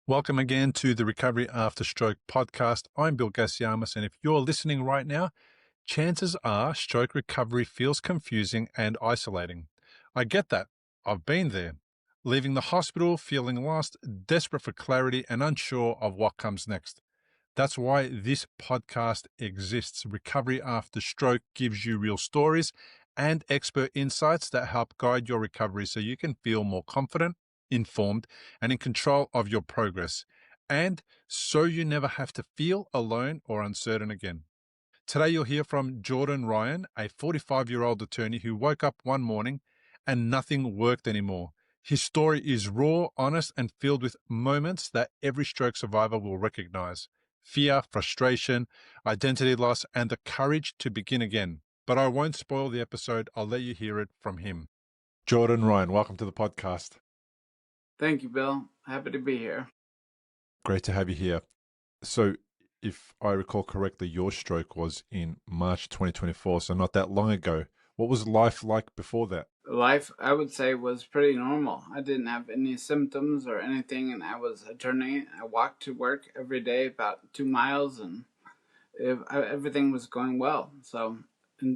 Welcome again to the Recovery After Stroke podcast. I'm Bill Gassiamas, and if you're listening right now, chances are stroke recovery feels confusing and isolating. I get that. I've been there. Leaving the hospital, feeling lost, desperate for clarity, and unsure of what comes next. That's why this podcast exists. Recovery After Stroke gives you real stories and expert insights that help guide your recovery so you can feel more confident, informed, and in control of your progress. And so you never have to feel alone or uncertain again. Today, you'll hear from Jorden Ryan, a 45-year-old attorney who woke up one morning and nothing worked anymore. His story is raw, honest, and filled with moments that every stroke survivor will recognize: fear, frustration, identity loss, and the courage to begin again. But I won't spoil the episode. I'll let you hear it from him. Jorden Ryan, welcome to the podcast. Thank you, Bill. Happy to be here. Great to have you here. So, if I recall correctly, your stroke was in March 2024, so not that long ago. What was life like before that? Life, I would say, was pretty normal. I didn't have any symptoms or anything, and I was attorney. I walked to work every day about 2 miles, and everything was going well. So,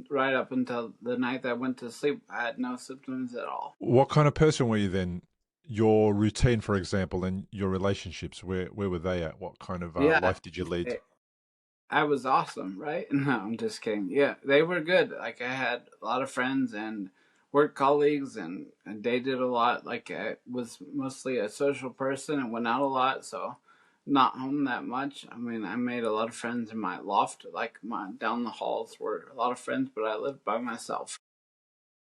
right up until the night that I went to sleep, I had no symptoms at all. What kind of person were you then? Your routine, for example, and your relationships, where were they at? What kind of Yeah, life did you lead? I was awesome, right? No, I'm just kidding. Yeah, they were good. Like, I had a lot of friends and work colleagues, and I dated a lot. Like, I was mostly a social person and went out a lot, so not home that much. I mean, I made a lot of friends in my loft. Like, my down the halls were a lot of friends, but I lived by myself.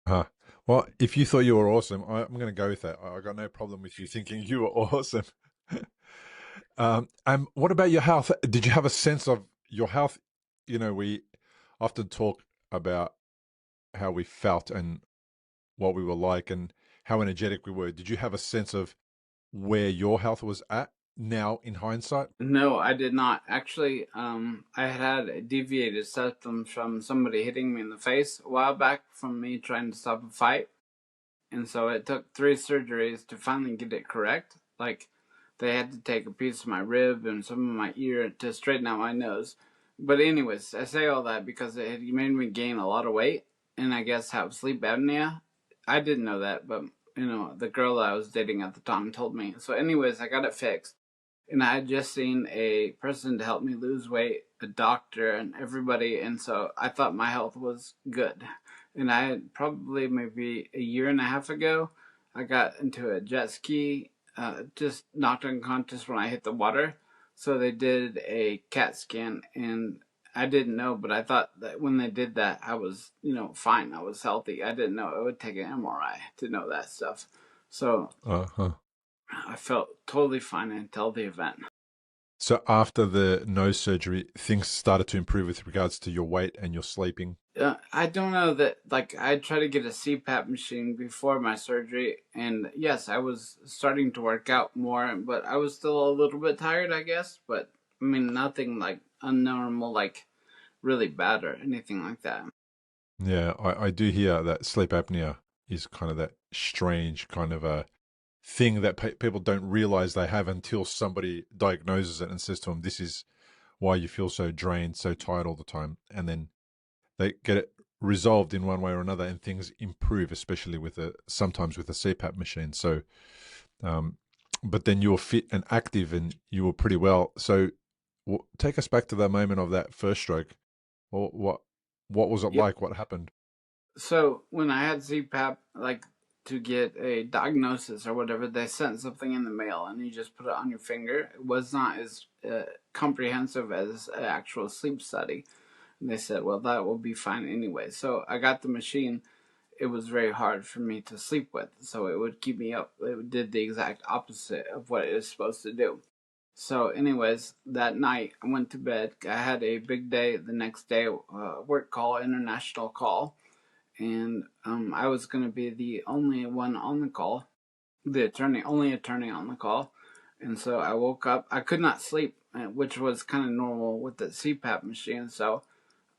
Huh. Well, if you thought you were awesome, I'm going to go with that. I got no problem with you thinking you were awesome. What about your health? Did you have a sense of your health? You know, we often talk about how we felt and what we were like and how energetic we were. Did you have a sense of where your health was at now in hindsight? No, I did not. Actually, I had a deviated septum from somebody hitting me in the face a while back from me trying to stop a fight. And so it took 3 surgeries to finally get it correct. Like, they had to take a piece of my rib and some of my ear to straighten out my nose. But anyways, I say all that because it had made me gain a lot of weight and I guess have sleep apnea. I didn't know that, but the girl that I was dating at the time told me. So anyways, I got it fixed. And I had just seen a person to help me lose weight, a doctor and everybody, and so I thought my health was good. And I had probably maybe a year and a half ago, I got into a jet ski, just knocked unconscious when I hit the water. So they did a CAT scan, and I didn't know, but I thought that when they did that, I was, fine. I was healthy. I didn't know it would take an MRI to know that stuff. So Uh-huh. I felt totally fine until the event. So after the nose surgery, things started to improve with regards to your weight and your sleeping. I don't know that, like, I tried to get a CPAP machine before my surgery, and yes, I was starting to work out more, but I was still a little bit tired, I guess. But I mean, nothing like unnormal, like really bad or anything like that. Yeah, I do hear that sleep apnea is kind of that strange kind of a thing that people don't realize they have until somebody diagnoses it and says to them, "This is why you feel so drained, so tired all the time," and then they get it resolved in one way or another, and things improve, especially with sometimes with a CPAP machine. So, um, but then you were fit and active, and you were pretty well. So, take us back to that moment of that first stroke. What was it Yep. like? What happened? So when I had CPAP, like to get a diagnosis or whatever, they sent something in the mail, and you just put it on your finger. It was not as comprehensive as an actual sleep study. And they said, well, that will be fine anyway. So I got the machine. It was very hard for me to sleep with. So it would keep me up. It did the exact opposite of what it is supposed to do. So, anyways, that night I went to bed. I had a big day the next day, work call, international call. And I was going to be the only one on the call, only attorney on the call. And so I woke up. I could not sleep, which was kind of normal with the CPAP machine. So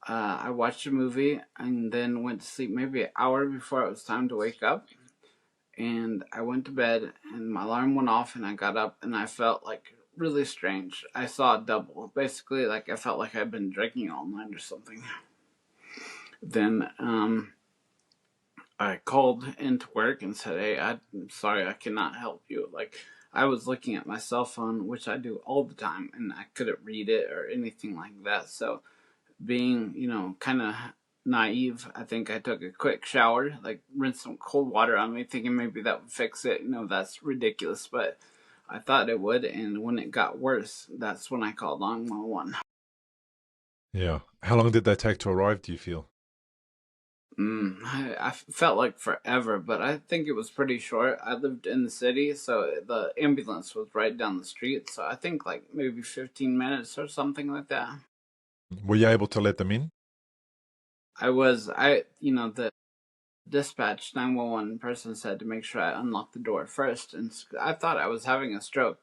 I watched a movie and then went to sleep maybe an hour before it was time to wake up. and I went to bed, and my alarm went off, and I got up, and I felt like really strange. I saw double, basically, like I felt like I'd been drinking all night or something. Then I called into work and said, "Hey, I'm sorry, I cannot help you." Like, I was looking at my cell phone, which I do all the time, and I couldn't read it or anything like that. So, being, kind of naive, I think I took a quick shower, like rinsed some cold water on me, thinking maybe that would fix it. That's ridiculous, but I thought it would. And when it got worse, that's when I called 911. Yeah. How long did that take to arrive, do you feel? I felt like forever, but I think it was pretty short. I lived in the city, so the ambulance was right down the street. So I think like maybe 15 minutes or something like that. Were you able to let them in? The dispatch 911 person said to make sure I unlock the door first, and I thought I was having a stroke,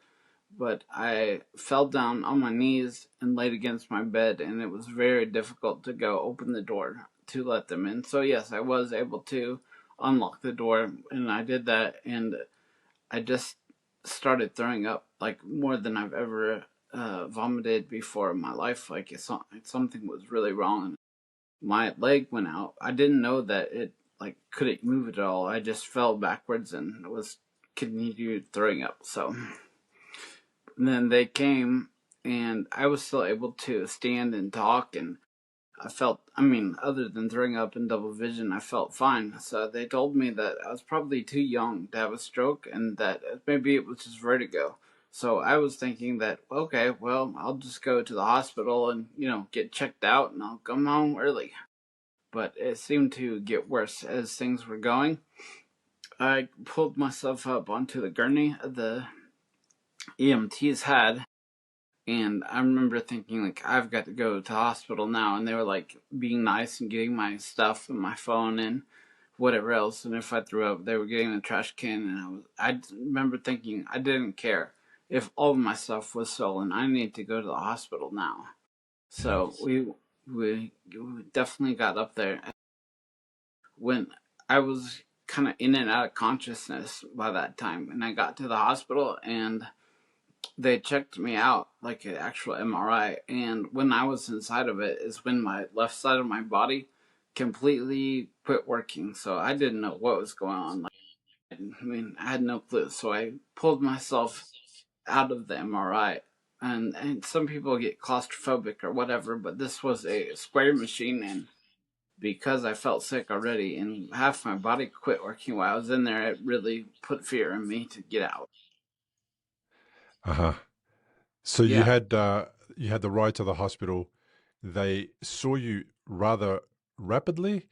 but I fell down on my knees and laid against my bed, and it was very difficult to go open the door to let them in. So yes, I was able to unlock the door, and I did that, and I just started throwing up like more than I've ever vomited before in my life. Like something was really wrong. My leg went out. I didn't know that it like couldn't move at all. I just fell backwards and was continued throwing up. So then they came, and I was still able to stand and talk, and other than throwing up in double vision, I felt fine. So they told me that I was probably too young to have a stroke, and that maybe it was just vertigo. So I was thinking that, okay, well, I'll just go to the hospital and, get checked out, and I'll come home early. But it seemed to get worse as things were going. I pulled myself up onto the gurney the EMTs had, and I remember thinking, like, I've got to go to the hospital now. And they were like being nice and getting my stuff and my phone and whatever else. And if I threw up, they were getting the trash can. And I remember thinking I didn't care if all of my stuff was stolen. I need to go to the hospital now. Yeah. So we definitely got up there. When I was kind of in and out of consciousness by that time, and I got to the hospital, and they checked me out like an actual MRI. And when I was inside of it is when my left side of my body completely quit working. So I didn't know what was going on. Like, I had no clue. So I pulled myself out of the MRI. And some people get claustrophobic or whatever, but this was a square machine, and because I felt sick already and half my body quit working while I was in there, it really put fear in me to get out. Uh-huh. So Yeah. you had the ride to the hospital. They saw you rather rapidly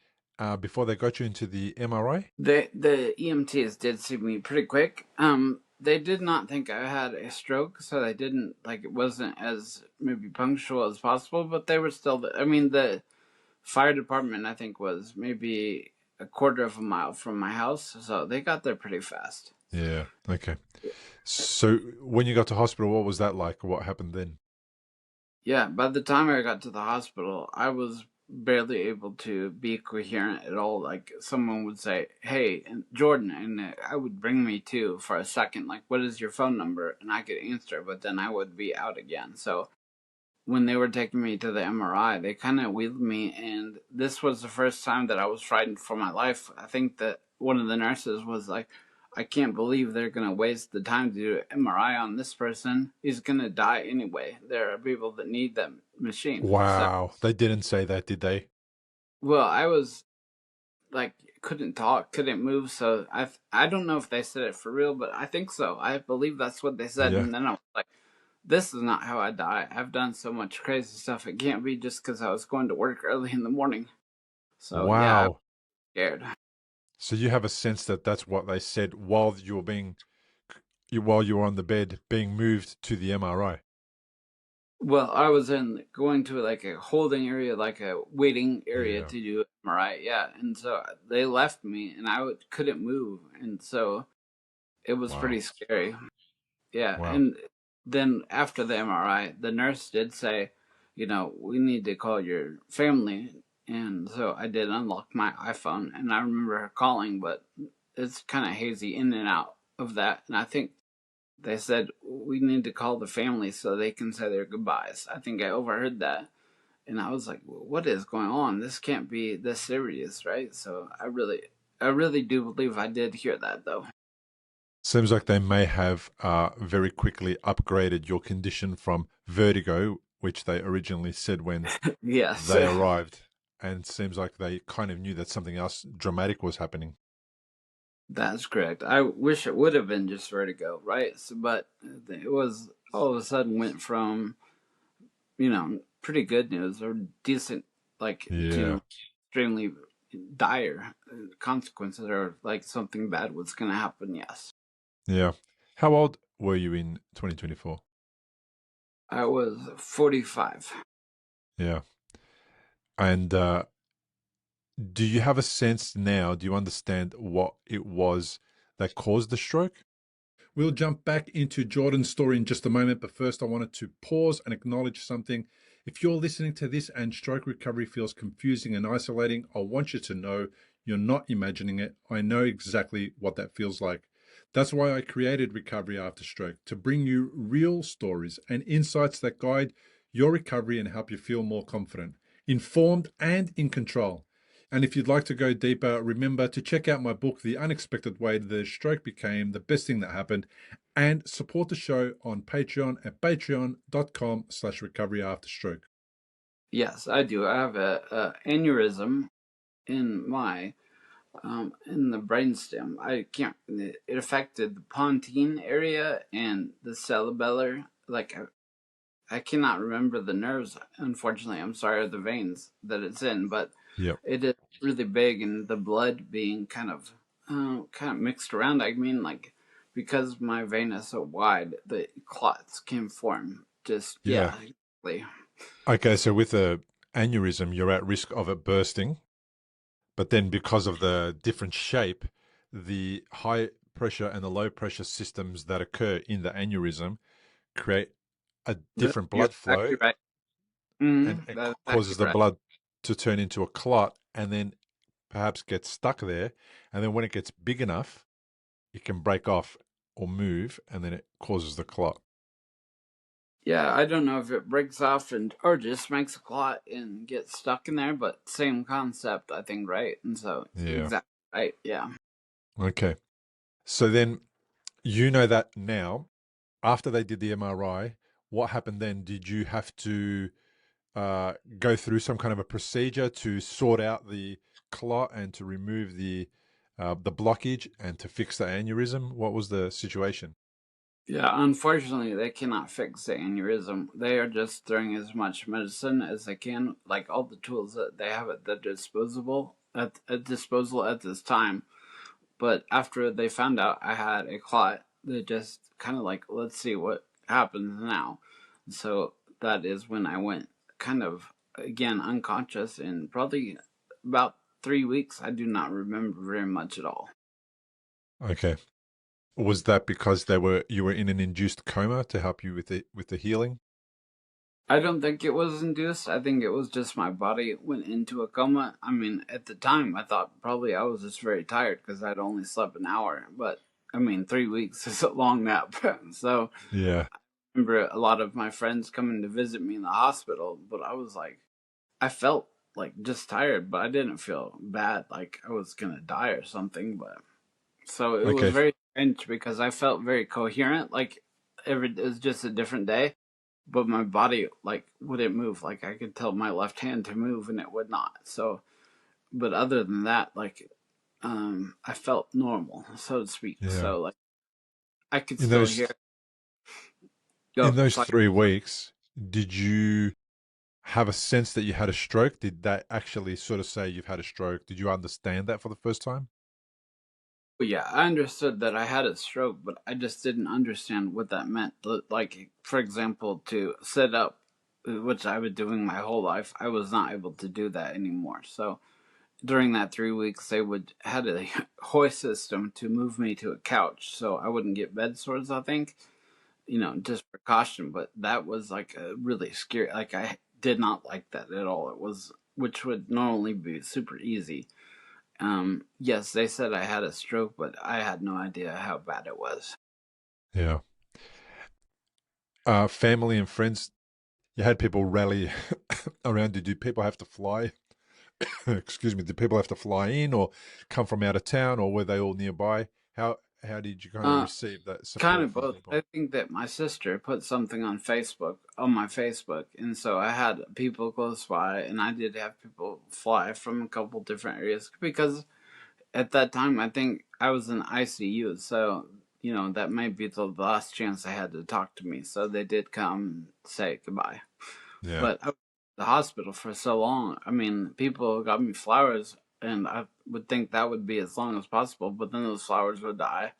before they got you into the MRI? The EMTs did see me pretty quick. They did not think I had a stroke, so they didn't like it wasn't as maybe punctual as possible, but they were still. The fire department I think was maybe a quarter of a mile from my house, so they got there pretty fast. Yeah. Okay. So when you got to hospital, what was that like? What happened then? Yeah, by the time I got to the hospital, I was barely able to be coherent at all. Like someone would say, "Hey, Jordan," and I would bring me to for a second, like, "What is your phone number?" And I could answer, but then I would be out again. So when they were taking me to the MRI, they kind of wheeled me, and this was the first time that I was frightened for my life. I think that one of the nurses was like, I can't believe they're going to waste the time to do an MRI on this person. He's going to die anyway. There are people that need that machine. So, Wow. They didn't say that, did they? well, I was like, couldn't talk, couldn't move. So I don't know if they said it for real, but I think so. I believe that's what they said. Yeah. And then I was like, this is not how I die. I've done so much crazy stuff. It can't be just because I was going to work early in the morning. So yeah, I was Wow. scared. So you have a sense that that's what they said while while you were on the bed being moved to the MRI. Well, I was in going to like a holding area, like a waiting area Yeah. to do MRI. Yeah, and so they left me, and couldn't move, and so it was pretty Wow. scary. Yeah, Wow. and then after the MRI, the nurse did say, we need to call your family, and so I did unlock my iPhone, and I remember her calling, but it's kind of hazy in and out of that. And I think they said we need to call the family so they can say their goodbyes. I think I overheard that, and I was like, "What is going on? This can't be this serious, right?" So I really do believe I did hear that, though. Seems like they may have very quickly upgraded your condition from vertigo, which they originally said when Yes, they arrived, and seems like they kind of knew that something else dramatic was happening. that's correct. I wish it would have been just vertigo, right? So, but it was all of a sudden went from pretty good news or decent, like, Yeah, to extremely dire consequences, or like something bad was going to happen. Yes, yeah. How old were you in 2024? I was 45. Yeah. And do you have a sense now? Do you understand what it was that caused the stroke? We'll jump back into Jordan's story in just a moment, but first I wanted to pause and acknowledge something. If you're listening to this and stroke recovery feels confusing and isolating, I want you to know you're not imagining it. I know exactly what that feels like. That's why I created Recovery After Stroke, to bring you real stories and insights that guide your recovery and help you feel more confident, informed, and in control. And if you'd like to go deeper, remember to check out my book, The Unexpected Way the Stroke Became the Best Thing That Happened, and support the show on Patreon at patreon.com/recoveryafterstroke. Yes, I do. I have a aneurysm in the brainstem. I can't. It affected the pontine area and the cerebellar. Like I cannot remember the nerves. Unfortunately, I'm sorry, or the veins that it's in, but Yep. it is really big, and the blood being kind of mixed around. I mean, like, because my vein is so wide, the clots can form. Just Yeah. yeah, exactly. Okay, so with a aneurysm, you're at risk of it bursting, but then because of the different shape, the high pressure and the low pressure systems that occur in the aneurysm create a different You're blood exactly flow, right. and it That's exactly causes the right. blood to turn into a clot and then perhaps get stuck there. And then when it gets big enough, it can break off or move, and then it causes the clot. Yeah, I don't know if it breaks off and or just makes a clot and gets stuck in there, but same concept, I think, right? And so Yeah. exactly right. Yeah. Okay. So then you know that now. After they did the MRI, what happened then? Did you have to go through some kind of a procedure to sort out the clot and to remove the blockage and to fix the aneurysm? What was the situation? Yeah, unfortunately, they cannot fix the aneurysm. They are just throwing as much medicine as they can, like all the tools that they have at their disposal at this time. But after they found out I had a clot, they just kind of like, let's see what happens now. So that is when I went kind of again unconscious in probably about 3 weeks. I do not remember very much at all. Okay. Was that because you were in an induced coma to help you with the healing? I don't think it was induced. I think it was just my body went into a coma. I mean, at the time, I thought probably I was just very tired because I'd only slept an hour. But I mean, 3 weeks is a long nap. So Yeah. I remember a lot of my friends coming to visit me in the hospital, but I was like, I felt like just tired, but I didn't feel bad, like I was gonna die or something. But so it was Okay. very strange because I felt very coherent, like it was just a different day, but my body like wouldn't move. Like I could tell my left hand to move and it would not. So, but other than that, like I felt normal, so to speak. Yeah. So like I could In still hear. those in Go. those Sorry. 3 weeks, did you have a sense that you had a stroke? Did that actually sort of say you've had a stroke? Did you understand that for the first time? Well, yeah, I understood that I had a stroke, but I just didn't understand what that meant. Like, for example, to sit up, which I've been doing my whole life, I was not able to do that anymore. So during that 3 weeks, they would had a hoist system to move me to a couch, so I wouldn't get bed sores. I think, just precaution. But that was like a really scary. Like I did not like that at all. It was, which would normally be super easy, Yes, they said I had a stroke, but I had no idea how bad it was. Yeah. Family and friends, you had people rally around you. Do people have to fly? Excuse me. Did people have to fly in or come from out of town, or were they all nearby? How did you kind of Uh, receive that Kind support of from both. people? I think that my sister put something on Facebook, on my Facebook, and so I had people close by, and I did have people fly from a couple different areas because at that time I think I was in ICU, so that might be the last chance I had to talk to me. So they did come and say goodbye. Yeah. But I was in the hospital for so long. I mean, people got me flowers, and I would think that would be as long as possible. But then those flowers would die,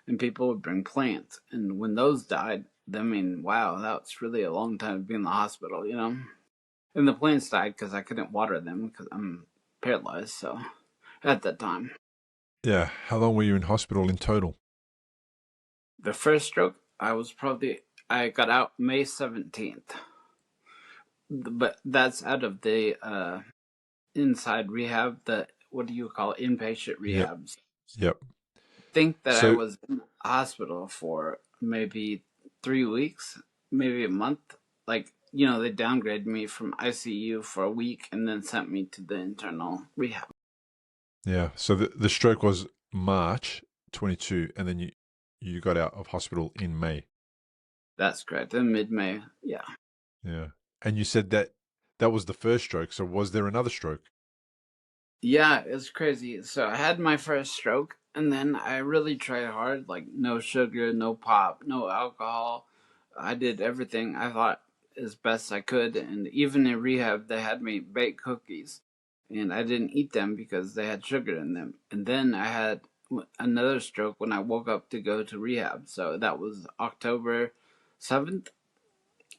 and people would bring plants. And when those died, I mean, wow, that's really a long time to be in the hospital. And the plants died because I couldn't water them because I'm paralyzed. So at that time, Yeah. How long were you in hospital in total? the first stroke, I got out May 17th, but that's out of the inside rehab, the what do you call it, inpatient Yep. rehabs. Yep. Think that I So, was in the hospital for maybe 3 weeks, maybe a month. Like, they downgraded me from ICU for a week and then sent me to the internal rehab. yeah. So the stroke was March 22, and then you got out of hospital in May. That's correct. In mid May. Yeah. Yeah. And you said that that was the first stroke. So was there another stroke? Yeah, it's crazy. So I had my first stroke, and then I really tried hard, like no sugar, no pop, no alcohol. I did everything I thought as best I could, and even in rehab, they had me bake cookies, and I didn't eat them because they had sugar in them. And then I had another stroke when I woke up to go to rehab. So that was October 7th.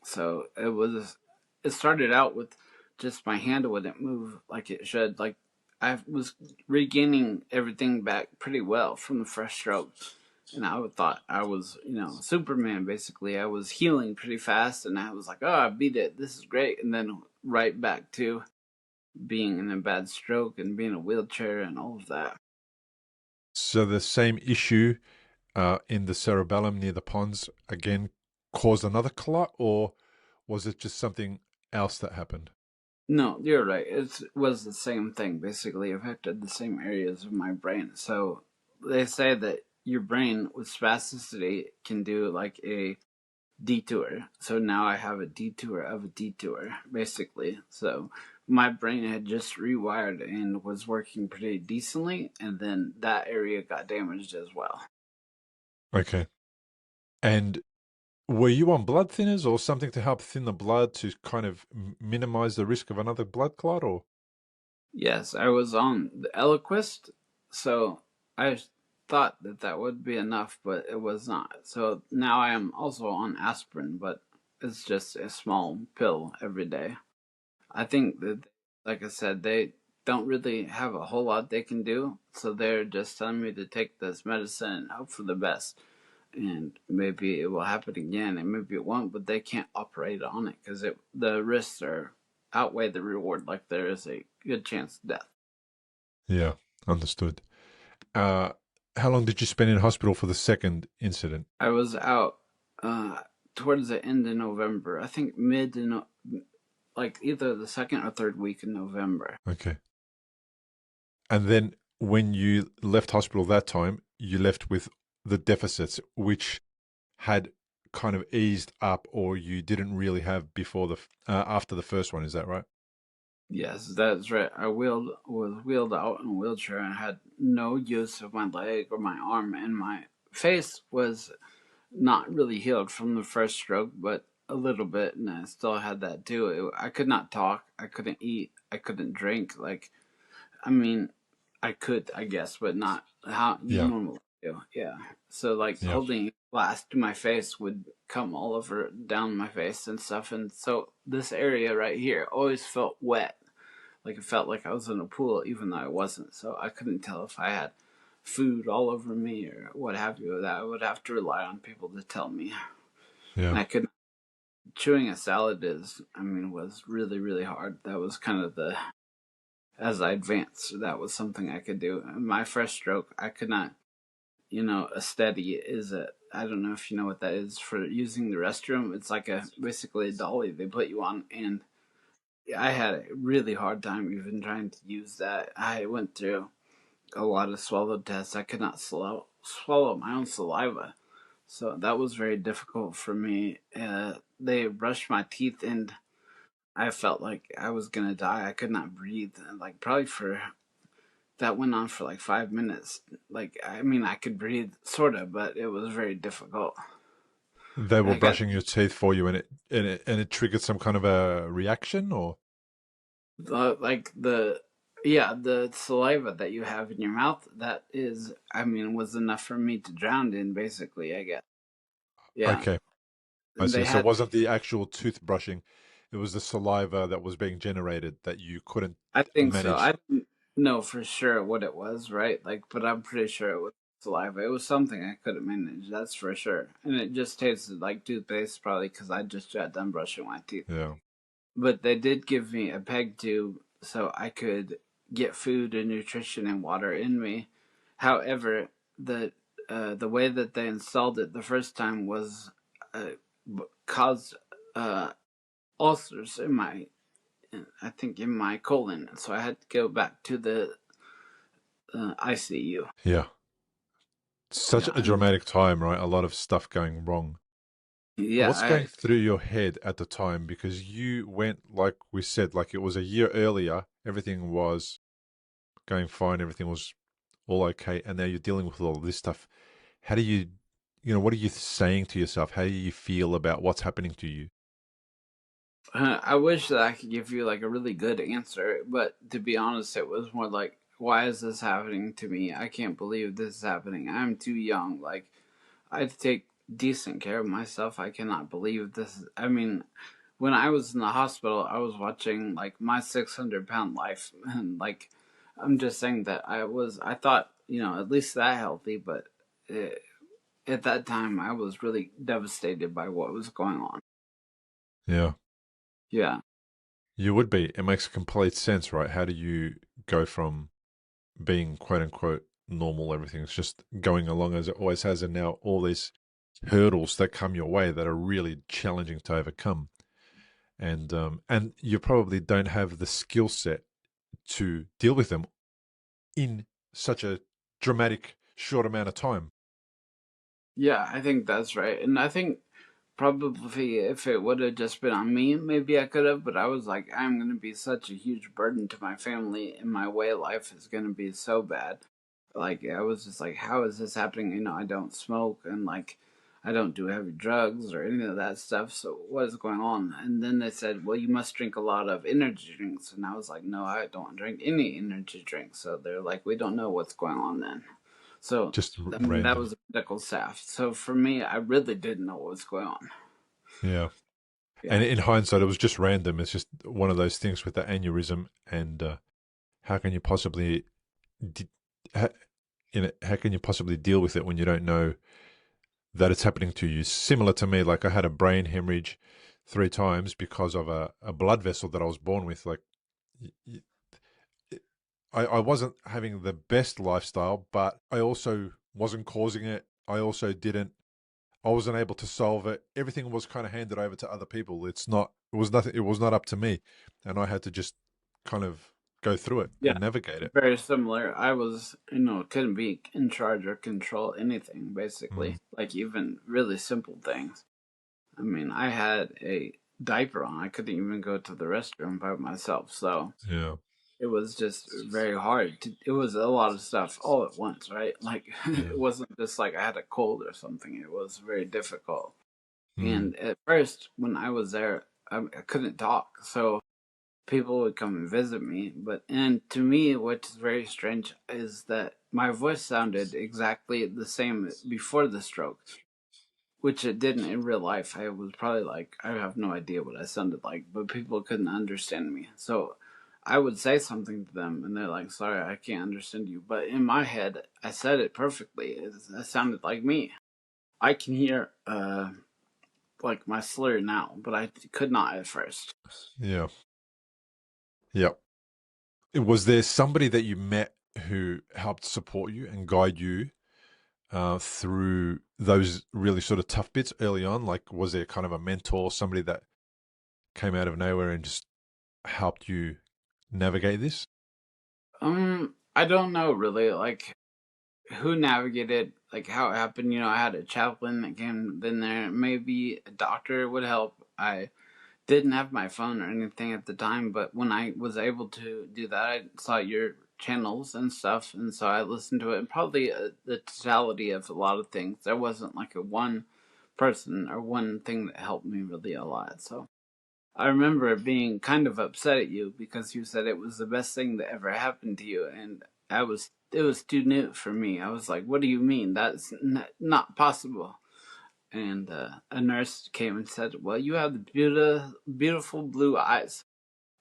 So it started out with just my hand wouldn't move like it should. Like I was regaining everything back pretty well from the first stroke. And I thought I was, Superman basically. I was healing pretty fast and I was like, oh, I beat it. This is great. And then right back to being in a bad stroke and being in a wheelchair and all of that. So the same issue in the cerebellum near the pons again caused another clot, or was it just something else that happened? No, you're right. It was the same thing, basically affected the same areas of my brain. So they say that your brain with spasticity can do like a detour. So now I have a detour of a detour, basically. So my brain had just rewired and was working pretty decently, and then that area got damaged as well. Okay. And were you on blood thinners or something to help thin the blood to kind of minimize the risk of another blood clot, or? Yes, I was on the Eliquist, so I thought that that would be enough, but it was not. So now I am also on aspirin, but it's just a small pill every day. I think that, like I said, they don't really have a whole lot they can do, so they're just telling me to take this medicine and hope for the best. And maybe it will happen again, and maybe it won't, but they can't operate on it because the risks are outweigh the reward. Like there is a good chance of death. Yeah, understood. Uh, how long did you spend in hospital for the second incident? I was out uh, towards the end of November. I think like either the second or third week in November. Okay. And then when you left hospital that time, you left with the deficits, which had kind of eased up, or you didn't really have before after the first one. Is that right? Yes, that's right. I was wheeled out in a wheelchair and had no use of my leg or my arm, and my face was not really healed from the first stroke, but a little bit, and I still had that too. I could not talk, I couldn't eat, I couldn't drink. Like, I mean, I could, I guess, but not how you Yeah. normally do. Yeah. So like Yeah. holding glass to my face would come all over down my face and stuff, and so this area right here always felt wet. Like it felt like I was in a pool, even though I wasn't. So I couldn't tell if I had food all over me or what have you. That I would have to rely on people to tell me. Yeah. And I could chewing a salad was really really hard. That was kind of as I advanced. That was something I could do. In my first stroke, I could not, a steady is a, I don't know if you know what that is for using the restroom. It's like a basically a dolly they put you on, and I had a really hard time even trying to use that. I went through a lot of swallow tests. I could not swallow my own saliva, so that was very difficult for me. They brushed my teeth, and I felt like I was gonna die. I could not breathe. Like probably for that went on for like 5 minutes. Like I mean, I could breathe sorta, but it was very difficult. They were I got brushing your teeth for you, and it triggered some kind of a reaction, or like the yeah, the saliva that you have in your mouth. That is, I mean, was enough for me to drown in. Basically, I guess. Yeah, okay, I and see. they So it had. wasn't the actual toothbrushing; it was the saliva that was being generated that you couldn't I think so. I manage. didn't know for sure what it was, right? Like, but I'm pretty sure it was saliva. It was something I couldn't manage. That's for sure. And it just tasted like toothpaste, probably because I just got done brushing my teeth. Yeah, But they did give me a peg tube so I could get food and nutrition and water in me. However, the way that they installed it the first time was uh, caused uh, ulcers in my, I think, in my colon. So I had to go back to the ICU. yeah. Such Yeah, a dramatic time, right? A lot of stuff going wrong. yeah. What's going through your head at the time? Because you went, like we said, like it was a year earlier, everything was going fine, everything was all okay, and now you're dealing with all this stuff. How do you, what are you saying to yourself? How do you feel about what's happening to you? I wish that I could give you like a really good answer, but to be honest, it was more like, why is this happening to me? I can't believe this is happening. I'm too young. Like, I take decent care of myself. I cannot believe this. I mean, when I was in the hospital, I was watching like my 600 pound life, and like, I'm just saying that I thought, at least that healthy, but uh at that time, I was really devastated by what was going on. Yeah, Yeah. you would be. It makes complete sense, right? How do you go from being quote unquote normal, everything's just going along as it always has, and now all these hurdles that come your way that are really challenging to overcome, and you probably don't have the skill set to deal with them in such a dramatic short amount of time. Yeah, I think that's right. And I think probably if it would have just been on me, maybe I could have, but I was like, I'm going to be such a huge burden to my family, and my way of life is going to be so bad. Like, I was just like, how is this happening? I don't smoke, and like, I don't do heavy drugs or any of that stuff. So, what is going on? And then they said, well, you must drink a lot of energy drinks. And I was like, no, I don't drink any energy drinks. So, they're like, we don't know what's going on then. So, Just I mean, that random. was medical staff. So, for me, I really didn't know what was going on. Yeah. And Yeah. in hindsight, it was just random. It's just one of those things with the aneurysm. And how can you possibly, de- ha- how can you possibly deal with it when you don't know that it's happening to you? Similar to me, like I had a brain hemorrhage 3 times because of a blood vessel that I was born with. Like y- y- I wasn't having the best lifestyle, but I also wasn't causing it. I wasn't able to solve it. Everything was kind of handed over to other people. It was nothing, it was not up to me. And I had to just kind of go through it Yeah. and navigate it. Very similar. I was, couldn't be in charge or control anything, Mm, basically. Like, even really simple things. I mean, I had a diaper on. I couldn't even go to the restroom by myself. So yeah. it was just very hard. It was a lot of stuff all at once, right? Like, Yeah. it wasn't just like I had a cold or something. It was very difficult. Mm, And at first, when I was there, I couldn't talk. So people would come and visit me. And to me, what's very strange is that my voice sounded exactly the same before the stroke, which it didn't in real life. I was probably like, I have no idea what I sounded like, but people couldn't understand me. So I would say something to them, and they're like, sorry, I can't understand you. But in my head, I said it perfectly. It sounded like me. I can hear like my slur now, but I could not at first. yeah. Yeah. Was there somebody that you met who helped support you and guide you through those really sort of tough bits early on? Like, was there kind of a mentor, somebody that came out of nowhere and just helped you navigate this? I don't know really, like who navigated, like how it happened. I had a chaplain that came in there. Maybe a doctor would help. I didn't have my phone or anything at the time, but when I was able to do that, I saw your channels and stuff, and so I listened to it. And probably the totality of a lot of things. There wasn't like a one person or one thing that helped me really a lot. So I remember being kind of upset at you because you said it was the best thing that ever happened to you, and it was too new for me. I was like, "What do you mean? That's not possible." And a nurse came and said, "Well, you have the beautiful blue eyes,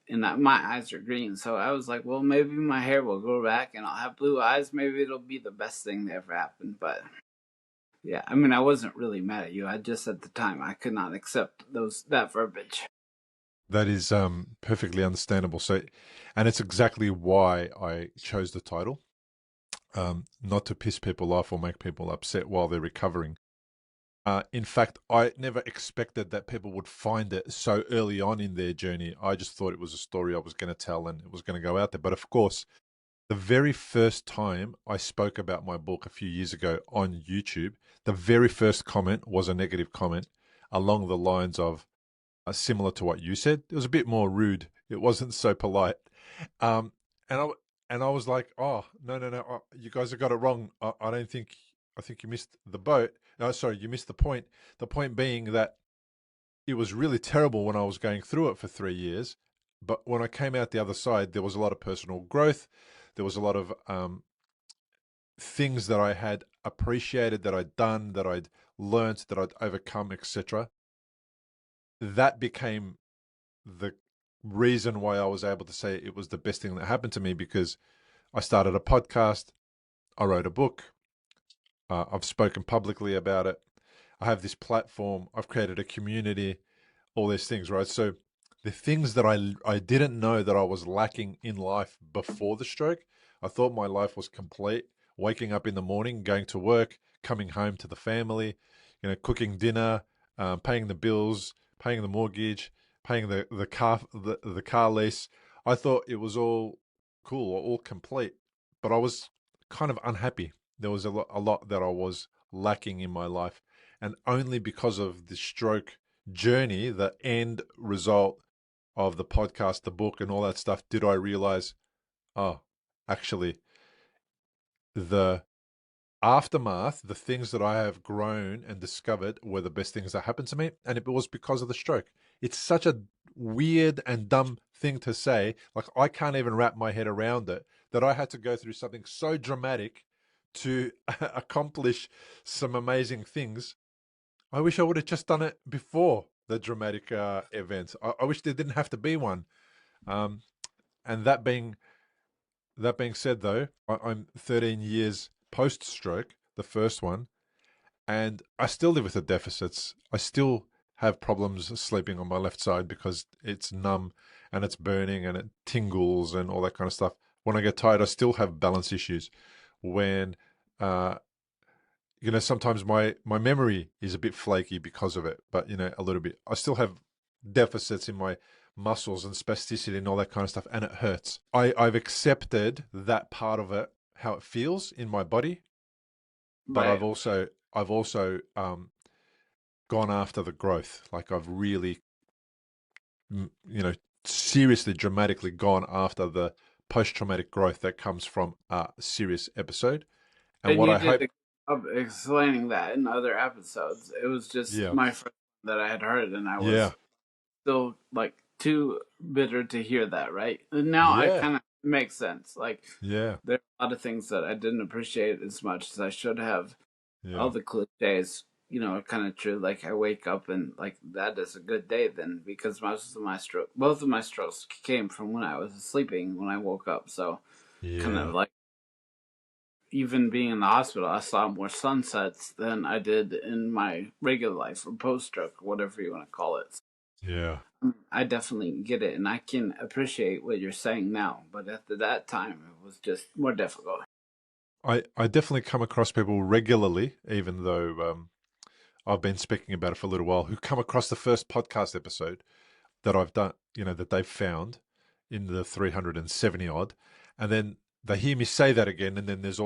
and that my eyes are green." So I was like, "Well, maybe my hair will grow back, and I'll have blue eyes. Maybe it'll be the best thing that ever happened." But yeah, I mean, I wasn't really mad at you. I just at the time I could not accept that verbiage. That is perfectly understandable. So, and it's exactly why I chose the title, not to piss people off or make people upset while they're recovering. In fact, I never expected that people would find it so early on in their journey. I just thought it was a story I was going to tell and it was going to go out there. But of course, the very first time I spoke about my book a few years ago on YouTube, the very first comment was a negative comment along the lines of similar to what you said. It was a bit more rude. It wasn't so polite. Um, and I and I was like, oh no no no, you guys have got it wrong. I don't think I think you missed the boat. Sorry, you missed the point. The point being that it was really terrible when I was going through it for 3 years, but when I came out the other side, there was a lot of personal growth. There was a lot of things that I had appreciated, that I'd done, that I'd learnt, that I'd overcome, etc. That became the reason why I was able to say it was the best thing that happened to me, because I started a podcast, I wrote a book, I've spoken publicly about it, I have this platform, I've created a community, all these things, right? So the things that I didn't know that I was lacking in life before the stroke, I thought my life was complete. Waking up in the morning, going to work, coming home to the family, cooking dinner, paying the bills, paying the mortgage, paying the car lease. I thought it was all cool, all complete, but I was kind of unhappy. There was a lot that I was lacking in my life, and only because of the stroke journey, the end result of the podcast, the book, and all that stuff, did I realize, oh, actually, the aftermath, the things that I have grown and discovered were the best things that happened to me. And it was because of the stroke. It's such a weird and dumb thing to say. Like, I can't even wrap my head around it, that I had to go through something so dramatic to accomplish some amazing things. I wish I would have just done it before the dramatic event. I wish there didn't have to be one. Um, and that being said, though, I'm 13 years post stroke, the first one, and I still live with the deficits. I still have problems sleeping on my left side because it's numb and it's burning and it tingles and all that kind of stuff. When I get tired, I still have balance issues. When uh, sometimes my memory is a bit flaky because of it, but a little bit. I still have deficits in my muscles and spasticity and all that kind of stuff, and it hurts. I've accepted that part of it, how it feels in my body, but I've Right. also I've also gone after the growth. Like, I've really, seriously, dramatically gone after the post-traumatic growth that comes from a serious episode. And And what you I did hope, a good job explaining that in other episodes. It was just yeah, my first one that I had heard, and I yeah, was still like too bitter to hear that. Right, and now I yeah, kind of makes sense. Like yeah, there are a lot of things that I didn't appreciate as much as I should have. All yeah. the cliches, are kind of true. Like I wake up and like that is a good day then, because both of my strokes came from when I was sleeping when I woke up. So kind of Yeah. like even being in the hospital, I saw more sunsets than I did in my regular life or post stroke, whatever you want to call it. Yeah. I definitely get it, and I can appreciate what you're saying now. But at that time, it was just more difficult. I definitely come across people regularly, even though I've been speaking about it for a little while, who come across the first podcast episode that I've done, that they've found in the 370 odd, and then they hear me say that again, and then there's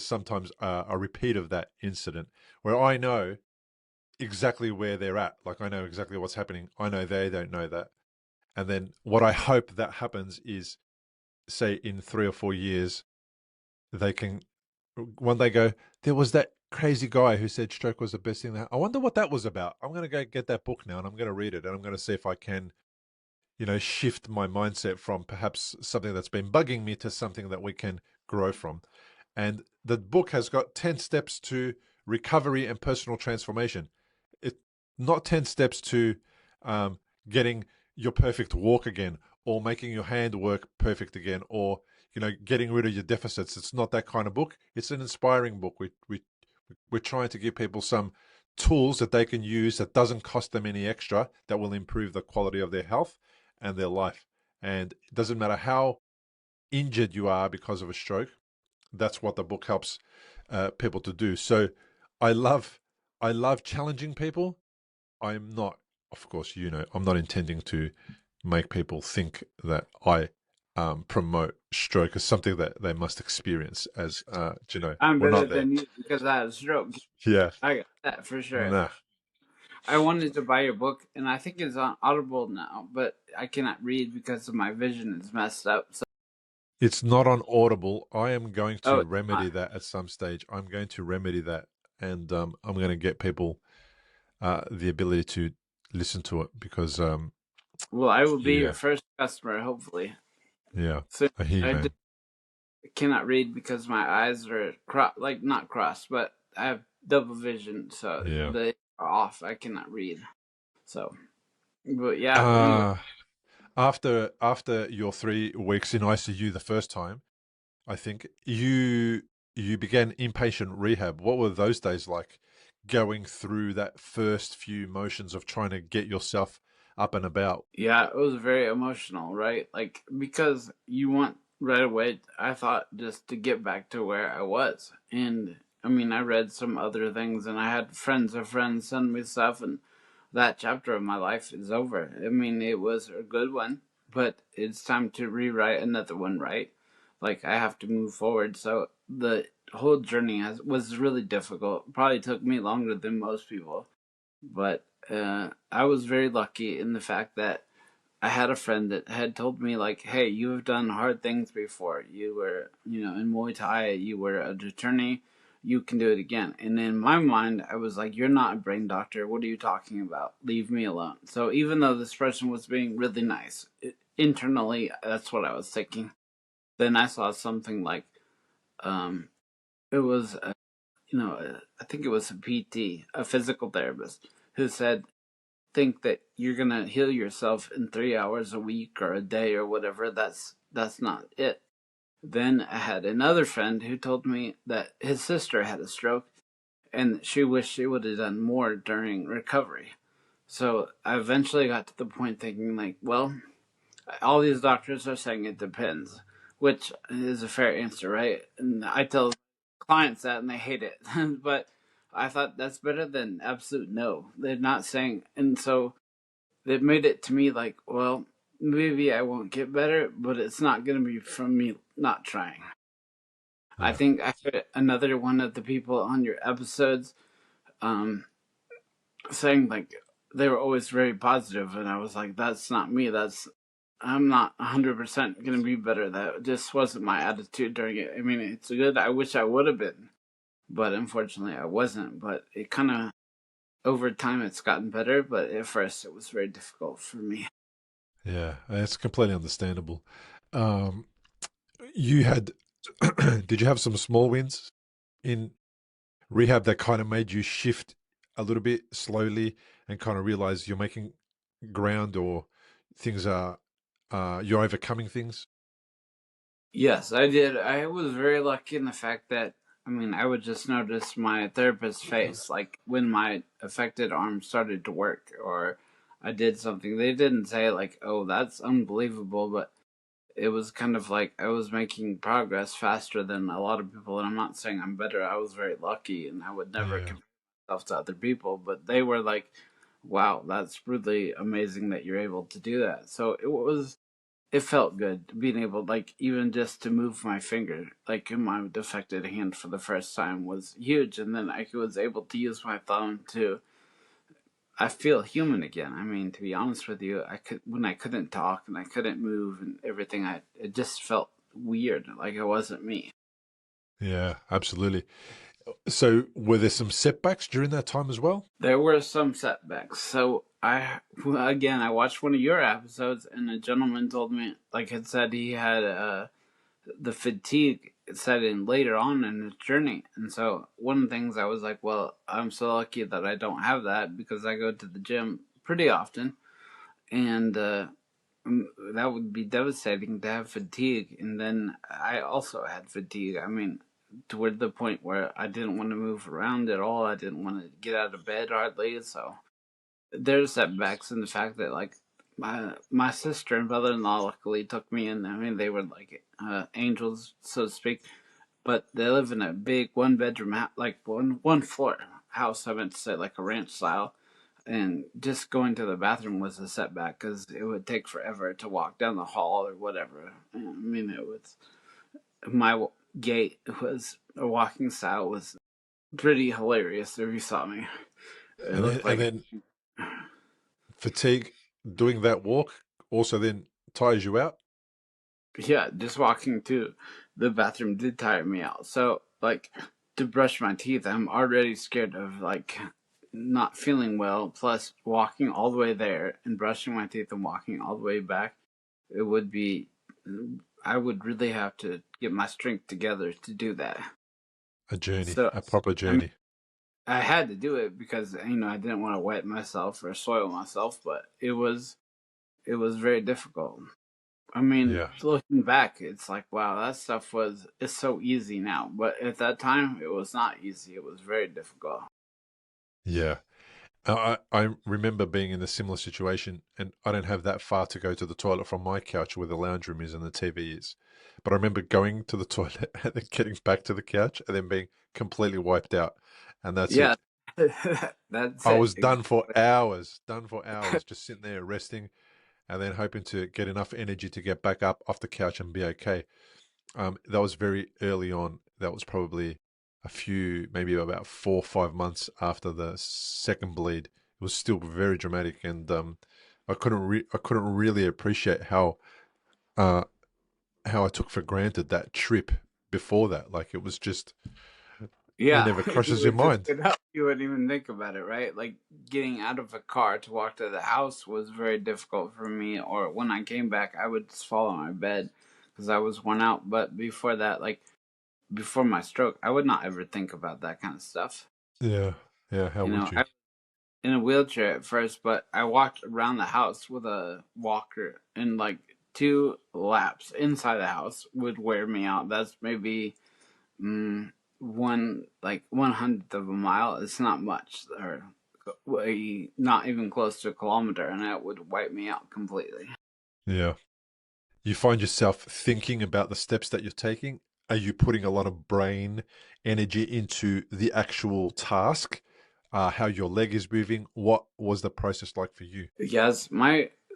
sometimes a repeat of that incident where I know exactly where they're at, like I know exactly what's happening. I know they don't know that, and then what I hope that happens is, say in 3 or 4 years, they can one day go, there was that crazy guy who said stroke was the best thing. I wonder what that was about. I'm going to go get that book now and I'm going to read it and I'm going to see if I can, shift my mindset from perhaps something that's been bugging me to something that we can grow from. And the book has got 10 steps to recovery and personal transformation. It not 10 steps to um, getting your perfect walk again, or making your hand work perfect again, or getting rid of your deficits. It's not that kind of book. It's an inspiring book. We're trying to give people some tools that they can use that doesn't cost them any extra, that will improve the quality of their health and their life. And it doesn't matter how injured you are because of a stroke. That's what the book helps people to do. So I love I love challenging people. I'm not, of course, I'm not intending to make people think that I promote stroke as something that they must experience. As I'm we're better not there. than you because I had a stroke. Yeah, I got that for sure. nah. I wanted to buy your book, and I think it's on Audible now, but I cannot read because of my vision is messed up. So, It's not on Audible. I am going oh, to it's remedy not. that at some stage. I'm going to remedy that, and I'm going to get people the ability to listen to it because, Well, I will be your yeah, first customer, hopefully. yeah, So I hear you, I just man. cannot read because my eyes are like not crossed, but I have double vision, so Yeah. they are off. I cannot read. So, but yeah, anyway. Uh after your 3 weeks in ICU the first time, I think you began inpatient rehab. What were those days like? Going through that first few motions of trying to get yourself up and about. Yeah, it was very emotional, right? Like, because you want right away, I thought just to get back to where I was. And I mean, I read some other things and I had friends of friends send me stuff, and that chapter of my life is over. I mean, it was a good one, but it's time to rewrite another one, right? Like, I have to move forward. So the whole journey was really difficult. Probably took me longer than most people, but I was very lucky in the fact that I had a friend that had told me like, "Hey, you have done hard things before. You were, in Muay Thai. You were an attorney. You can do it again." And in my mind, I was like, "You're not a brain doctor. What are you talking about? Leave me alone." So even though this person was being really nice, internally, that's what I was thinking. Then I saw something like, um, it was, I think it was a PT, a physical therapist, who said, think that you're gonna heal yourself in 3 hours a week or a day or whatever. That's not it. Then I had another friend who told me that his sister had a stroke and she wished she would have done more during recovery. So I eventually got to the point thinking like, well, all these doctors are saying it depends, which is a fair answer, right? And I tell clients that and they hate it. But I thought that's better than absolute no. They're not saying, and so that made it to me like, well, maybe I won't get better, but it's not going to be from me not trying. I Yeah. think I heard another one of the people on your episodes um, saying like they were always very positive, and I was like, that's not me. I'm not 100% going to be better. That just wasn't my attitude during it. I mean, it's good. I wish I would have been, but unfortunately, I wasn't. But it kind of over time, it's gotten better. But at first, it was very difficult for me. Yeah, it's completely understandable. Um, you had, did you have some small wins in rehab that kind of made you shift a little bit slowly and kind of realize you're making ground, or things are, you're overcoming things? Yes, I did. I was very lucky in the fact that, I mean, I would just notice my therapist's face, like when my affected arm started to work, or I did something. They didn't say like, "Oh, that's unbelievable," but it was kind of like I was making progress faster than a lot of people. And I'm not saying I'm better. I was very lucky, and I would never Yeah. compare myself to other people. But they were like, "Wow, that's really amazing that you're able to do that." So it felt good being able, like, even just to move my finger, like in my defected hand for the first time was huge. And then I was able to use my thumb to, I feel human again. I mean, to be honest with you, I could, when I couldn't talk and I couldn't move and everything, it just felt weird, like it wasn't me. Yeah, absolutely. So were there some setbacks during that time as well? There were some setbacks. So I watched one of your episodes, and a gentleman told me, like, had said he had the fatigue set in later on in his journey. And so one of the things I was like, well, I'm so lucky that I don't have that, because I go to the gym pretty often. And that would be devastating to have fatigue. And then I also had fatigue. I mean, toward the point where I didn't want to move around at all. I didn't want to get out of bed hardly. So there's setbacks in the fact that, like, my sister and brother-in-law luckily took me in. I mean, they were like angels, so to speak. But they live in a big one-bedroom, like one floor house. I meant to say, like a ranch style. And just going to the bathroom was a setback because it would take forever to walk down the hall or whatever. I mean, it was, my gait was, a walking style was pretty hilarious if you saw me. It And then looked and like, then fatigue doing that walk also then tires you out? yeah, just walking to the bathroom did tire me out. So, like, to brush my teeth, I'm already scared of, like, not feeling well. Plus, walking all the way there and brushing my teeth and walking all the way back, it would be, I would really have to get my strength together to do that. A journey, So, a proper I mean, journey. I had to do it because, I didn't want to wet myself or soil myself, but it was very difficult. I mean, Yeah. looking back, it's like, wow, that stuff it's so easy now. But at that time, it was not easy. It was very difficult. Yeah. I remember being in a similar situation, and I don't have that far to go to the toilet from my couch where the lounge room is and the TV is. But I remember going to the toilet and then getting back to the couch and then being completely wiped out. And that's Yeah, it. that's I it. was done for hours, just sitting there resting and then hoping to get enough energy to get back up off the couch and be okay. That was very early on. That was probably maybe about 4 or 5 months after the second bleed. It was still very dramatic, and I couldn't really appreciate uh, how I took for granted that trip before that. Like it was just, it Yeah, never you crosses your would just mind. get up. You wouldn't even think about it, right? Like, getting out of a car to walk to the house was very difficult for me. Or when I came back, I would just fall on my bed because I was worn out. But before that, like before my stroke, I would not ever think about that kind of stuff. Yeah, yeah. How would I you? was in a wheelchair at first, but I walked around the house with a walker, and like 2 laps inside the house would wear me out. That's maybe one, like 1/100th of a mile. It's not much, or not even close to a kilometer, and it would wipe me out completely. Yeah. You find yourself thinking about the steps that you're taking. Are you putting a lot of brain energy into the actual task? How your leg is moving? What was the process like for you? Yes,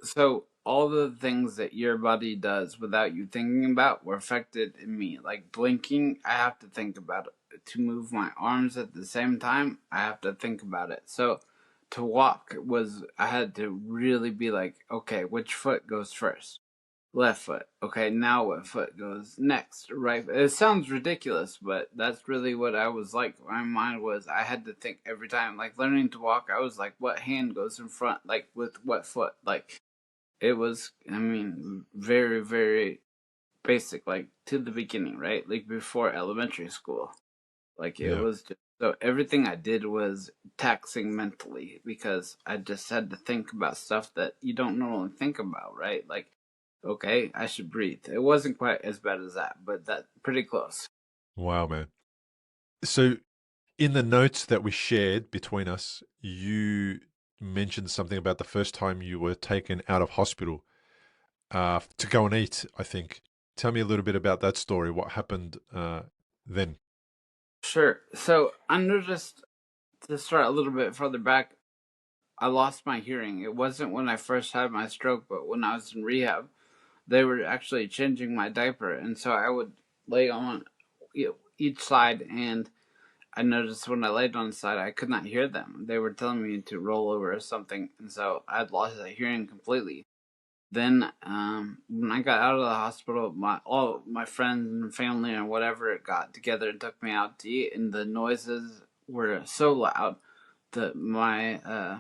so all the things that your body does without you thinking about were affected in me. Like blinking, I have to think about it. To move my arms at the same time, I have to think about it. So to walk was, I had to really be like, okay, which foot goes first? Left foot. Okay, now what foot goes next? Right. It sounds ridiculous, but that's really what I was like. My mind was, I had to think every time. Like learning to walk, I was like, what hand goes in front? Like with what foot? Like it was, I mean, very, very basic, like to the beginning, right? Like before elementary school. Like it Yeah. was just, so everything I did was taxing mentally because I just had to think about stuff that you don't normally think about, right? Like, okay, I should breathe. It wasn't quite as bad as that, but that pretty close. Wow, man. So in the notes that we shared between us, you mentioned something about the first time you were taken out of hospital to go and eat, I think. Tell me a little bit about that story. What happened then? Sure. So I noticed, to start a little bit further back, I lost my hearing. It wasn't when I first had my stroke, but when I was in rehab. They were actually changing my diaper, and so I would lay on each side, and I noticed when I laid on the side, I could not hear them. They were telling me to roll over or something, and so I'd lost the hearing completely. Then, when I got out of the hospital, all my friends and family and whatever got together and took me out to eat, and the noises were so loud that my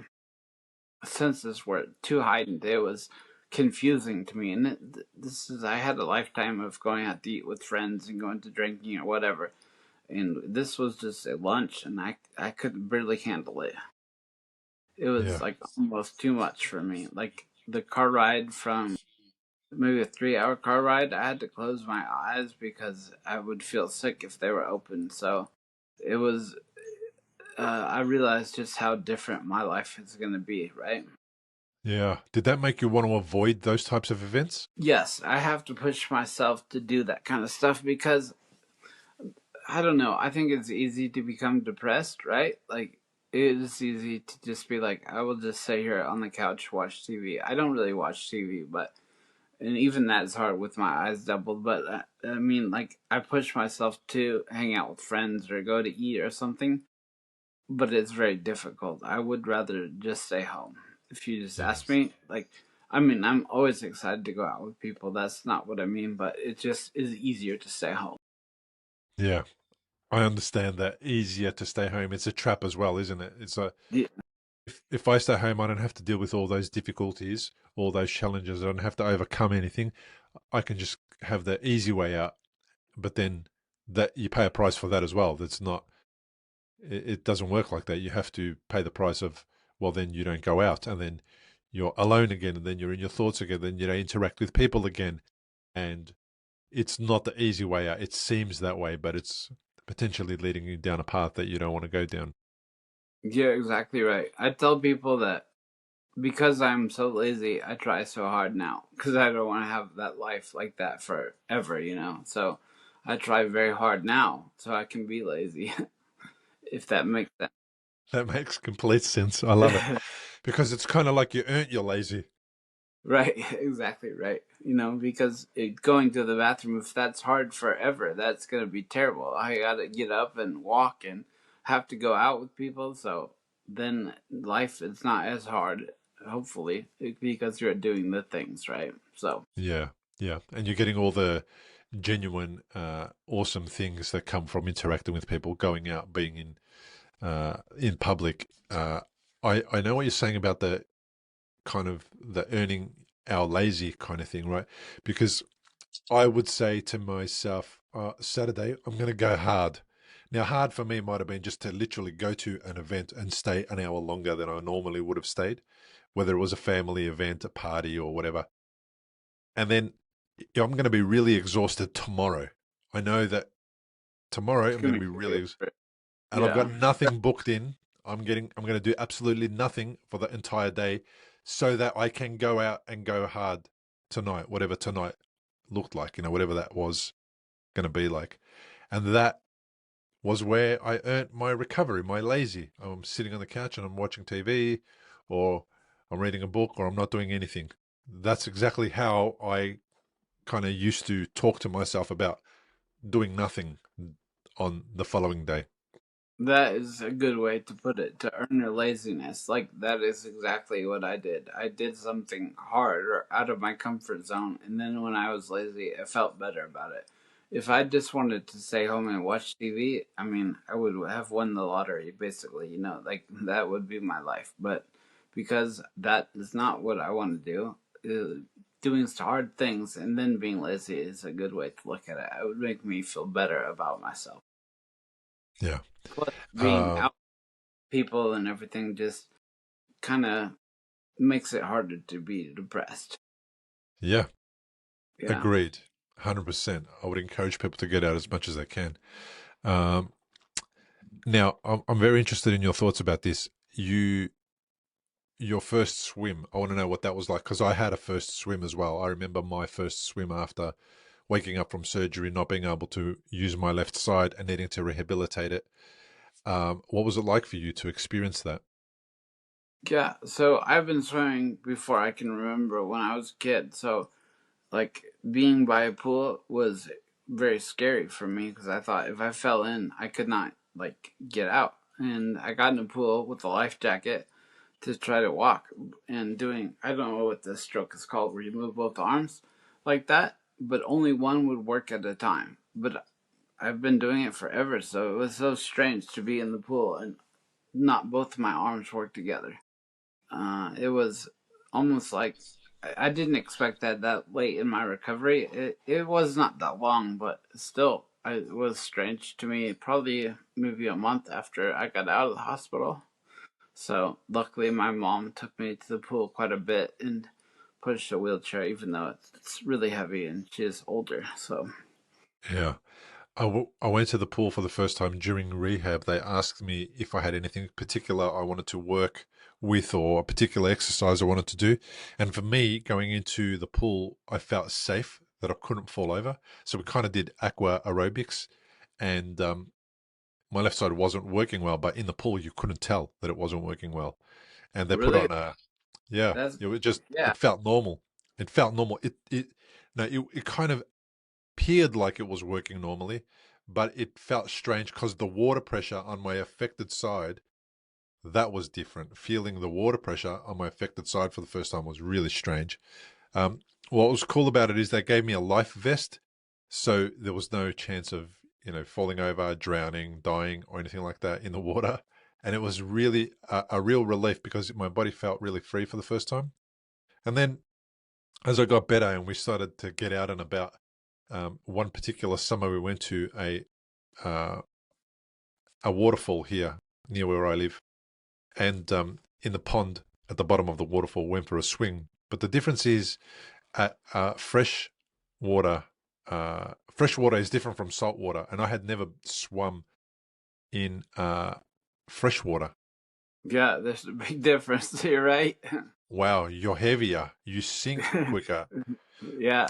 senses were too heightened. It was confusing to me, and this is I had a lifetime of going out to eat with friends and going to drinking or whatever, and this was just a lunch, and I could barely handle it. It was Yeah. like almost too much for me. Like the car ride from maybe a 3 hour car ride, I had to close my eyes because I would feel sick if they were open. So it was. I realized just how different my life is going to be, right? Yeah. Did that make you want to avoid those types of events? Yes, I have to push myself to do that kind of stuff because I don't know. I think it's easy to become depressed, right? Like it is easy to just be like, I will just sit here on the couch watch TV. I don't really watch TV, but and even that's hard with my eyes doubled. But I mean, like I push myself to hang out with friends or go to eat or something, but it's very difficult. I would rather just stay home. If you just ask Yes. me, like, I mean, I'm always excited to go out with people. That's not what I mean, but it just is easier to stay home. Yeah. I understand that. Easier to stay home. It's a trap as well, isn't it? It's a Yeah, if I stay home, I don't have to deal with all those difficulties, all those challenges. I don't have to overcome anything. I can just have the easy way out. But then that you pay a price for that as well. That's not. It doesn't work like that. You have to pay the price of. Well, then you don't go out, and then you're alone again, and then you're in your thoughts again. Then you don't interact with people again, and it's not the easy way out. It seems that way, but it's potentially leading you down a path that you don't want to go down. yeah, exactly right. I tell people that because I'm so lazy, I try so hard now because I don't want to have that life like that forever, you know? So I try very hard now so I can be lazy, if that makes That makes complete sense. I love it sense. because it's kind of like you earned your lazy. Right, exactly right. You know, because going to the bathroom, if that's hard forever, that's going to be terrible. I got to get up and walk and have to go out with people. So then life is not as hard, hopefully, because you're doing the things, right? So, Yeah, yeah, and you're getting all the genuine, awesome things that come from interacting with people, going out, being in public. I know what you're saying about the kind of the earning our lazy kind of thing, right? Because I would say to myself, Saturday, I'm going to go hard. Now, hard for me might have been just to literally go to an event and stay an hour longer than I normally would have stayed, whether it was a family event, a party, or whatever. And then I'm going to be really exhausted tomorrow. I know that tomorrow it's I'm going going to to be be really, great. and I've got Yeah. nothing booked in. I'm going to do absolutely nothing for the entire day so that I can go out and go hard tonight, whatever tonight looked like, whatever that was going to be like. And that was where I earned my recovery, my lazy. I'm sitting on the couch and I'm watching TV or I'm reading a book or I'm not doing anything. That's exactly how I kind of used to talk to myself about doing nothing on the following day. That is a good way to put it, to earn your laziness. Like, that is exactly what I did. I did something hard or out of my comfort zone, and then when I was lazy, I felt better about it. If I just wanted to stay home and watch TV, I mean, I would have won the lottery, basically, you know, like that would be my life. But because that is not what I want to do, doing hard things and then being lazy is a good way to look at it. It would make me feel better about myself. Yeah. Plus, being Uh, out people and everything just kind of makes it harder to be depressed. yeah. Yeah. Agreed. 100%. I would encourage people to get out as much as they can. Um, Now, I'm very interested in your thoughts about this. your first swim. I want to know what that was like because I had a first swim as well. I remember my first swim after waking up from surgery, not being able to use my left side and needing to rehabilitate it. What was it like for you to experience that? Yeah, so I've been swimming before I can remember when I was a kid. So like being by a pool was very scary for me because I thought if I fell in, I could not like get out. And I got in a pool with a life jacket to try to walk and doing I don't know what this stroke is called where you move both arms like that, but only one would work at a time. But I've been doing it forever, so it was so strange to be in the pool and not both of my arms work together. It was almost like I didn't expect that late in my recovery. It was not that long, but still, it was strange to me. Probably maybe a month after I got out of the hospital. So luckily, my mom took me to the pool quite a bit and pushed a wheelchair, even though it's really heavy and she is older. So Yeah. I went to the pool for the first time during rehab. They asked me if I had anything particular I wanted to work with or a particular exercise I wanted to do. And for me, going into the pool, I felt safe that I couldn't fall over. So we kind of did aqua aerobics, and my left side wasn't working well, but in the pool, you couldn't tell that it wasn't working well. And they put really, on a, yeah, that's it yeah, felt normal. It felt normal. No, it kind of appeared like it was working normally, but it felt strange because the water pressure on my affected side, that was different. Feeling the water pressure on my affected side for the first time was really strange. Um, what was cool about it is they gave me a life vest, so there was no chance of falling over, drowning, dying, or anything like that in the water. And it was really a real relief because my body felt really free for the first time. And then as I got better and we started to get out and about, one particular summer we went to uh, a waterfall here near where I live, and in the pond at the bottom of the waterfall went for a swing. But the difference is, water, fresh water is different from salt water, and I had never swum in fresh water. yeah. There's a big difference. You're right. Wow, you're heavier, you sink quicker. Yeah.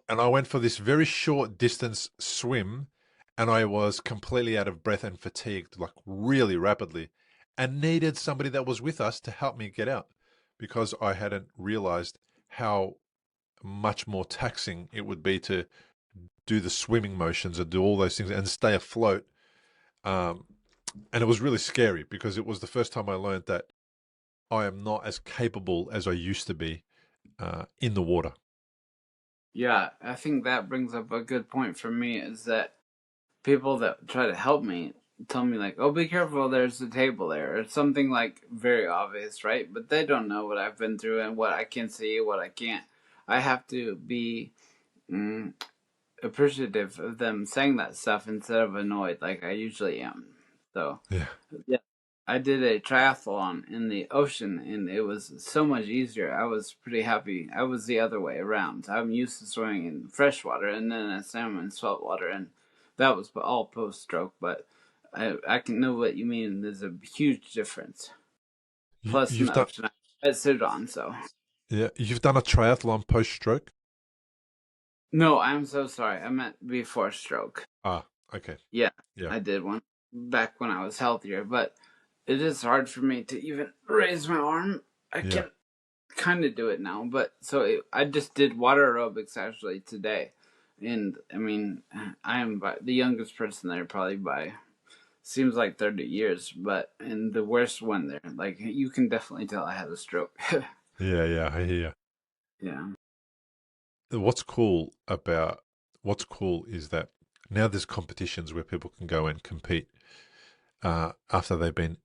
And I went for this very short distance swim, and I was completely out of breath and fatigued, like really rapidly, and needed somebody that was with us to help me get out because I hadn't realized how much more taxing it would be to do the swimming motions and do all those things and stay afloat. Um, and it was really scary because it was the first time I learned that I am not as capable as I used to be in the water. Yeah, I think that brings up a good point for me is that people that try to help me tell me like, "Oh, be careful, there's a table there," or something like very obvious, right? But they don't know what I've been through and what I can see, what I can't. I have to be mm, appreciative of them saying that stuff instead of annoyed like I usually am. So Yeah. yeah, I did a triathlon in the ocean and it was so much easier. I was pretty happy. I was the other way around. I'm used to swimming in freshwater and then I swam in saltwater, and that was all post stroke. But I can know what you mean. There's a huge difference. Plus, in You've the done, ocean, I had suit on, so. yeah, you've done a triathlon post stroke. No, I'm so sorry. I meant before stroke. Ah, okay. Yeah, Yeah. I did one back when I was healthier, but it is hard for me to even raise my arm. I Yeah. can kind of do it now, but I just did water aerobics actually today, and I mean I am the youngest person there probably by seems like 30 years, but and the worst one there. Like you can definitely tell I had a stroke. Yeah, yeah, I hear Yeah, you. What's cool is that now there's competitions where people can go and compete after they've been,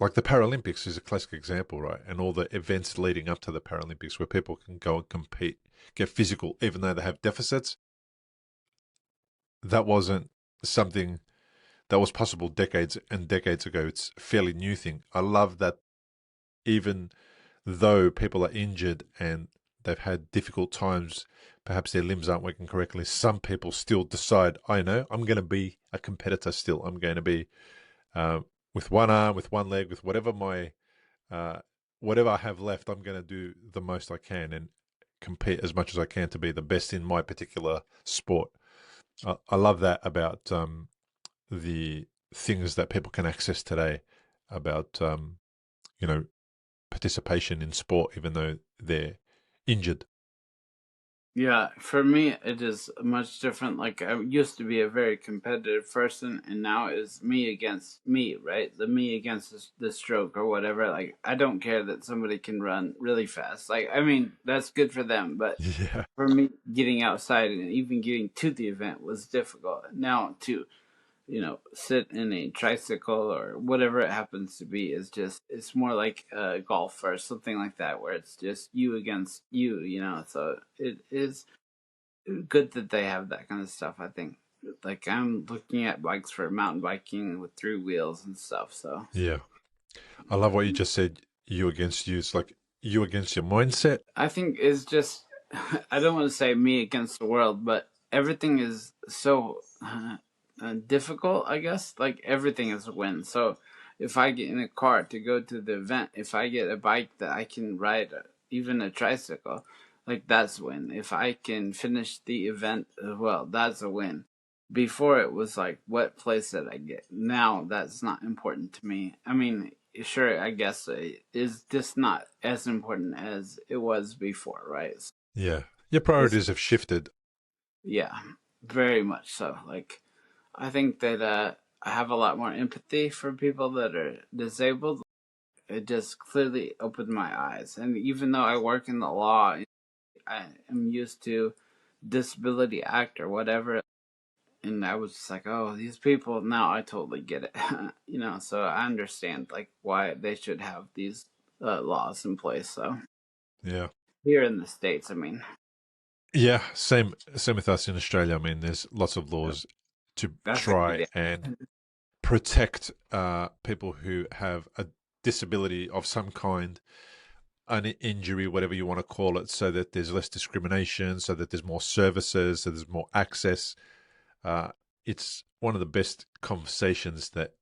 like the Paralympics is a classic example, right? And all the events leading up to the Paralympics where people can go and compete, get physical, even though they have deficits. That wasn't something that was possible decades and decades ago. It's a fairly new thing. I love that even though people are injured and they've had difficult times, perhaps their limbs aren't working correctly, some people still decide, I know, I'm going to be a competitor still. I'm going to be uh, with one arm, with one leg, with whatever my uh, whatever I have left, I'm going to do the most I can and compete as much as I can to be the best in my particular sport. I love that about the things that people can access today about you know participation in sport, even though they're injured. Yeah, for me, it is much different. Like, I used to be a very competitive person, and now it's me against me, right? The me against the stroke or whatever. Like, I don't care that somebody can run really fast. Like, I mean, that's good for them, but Yeah, for me, getting outside and even getting to the event was difficult. Now, to sit in a tricycle or whatever it happens to be is just, it's more like golf or something like that, where it's just you against you. So it is good that they have that kind of stuff, I think. Like, I'm looking at bikes for mountain biking with 3 wheels and stuff, so yeah. I love what you just said. You against you. It's like you against your mindset. I think it's just, I don't want to say me against the world, but everything is so difficult, I guess. Like, everything is a win. So if I get in a car to go to the event, if I get a bike that I can ride, even a tricycle, like, that's a win. If I can finish the event as well, that's a win. Before, it was like, what place did I get? Now that's not important to me. I mean, sure, I guess it is just not as important as it was before, right? So Yeah, your it's, priorities have shifted. yeah, very much so. Like, I think that I have a lot more empathy for people that are disabled. It just clearly opened my eyes. And even though I work in the law, I am used to Disability Act or whatever, and I was just like, oh, these people, now I totally get it. So I understand, like, why they should have these laws in place. So Yeah, here in the States, I mean, yeah. Same with us in Australia. I mean, there's lots of laws to that's a try good. and protect people who have a disability of some kind, an injury, whatever you want to call it, so that there's less discrimination, so that there's more services, so there's more access. Uh, it's one of the best conversations that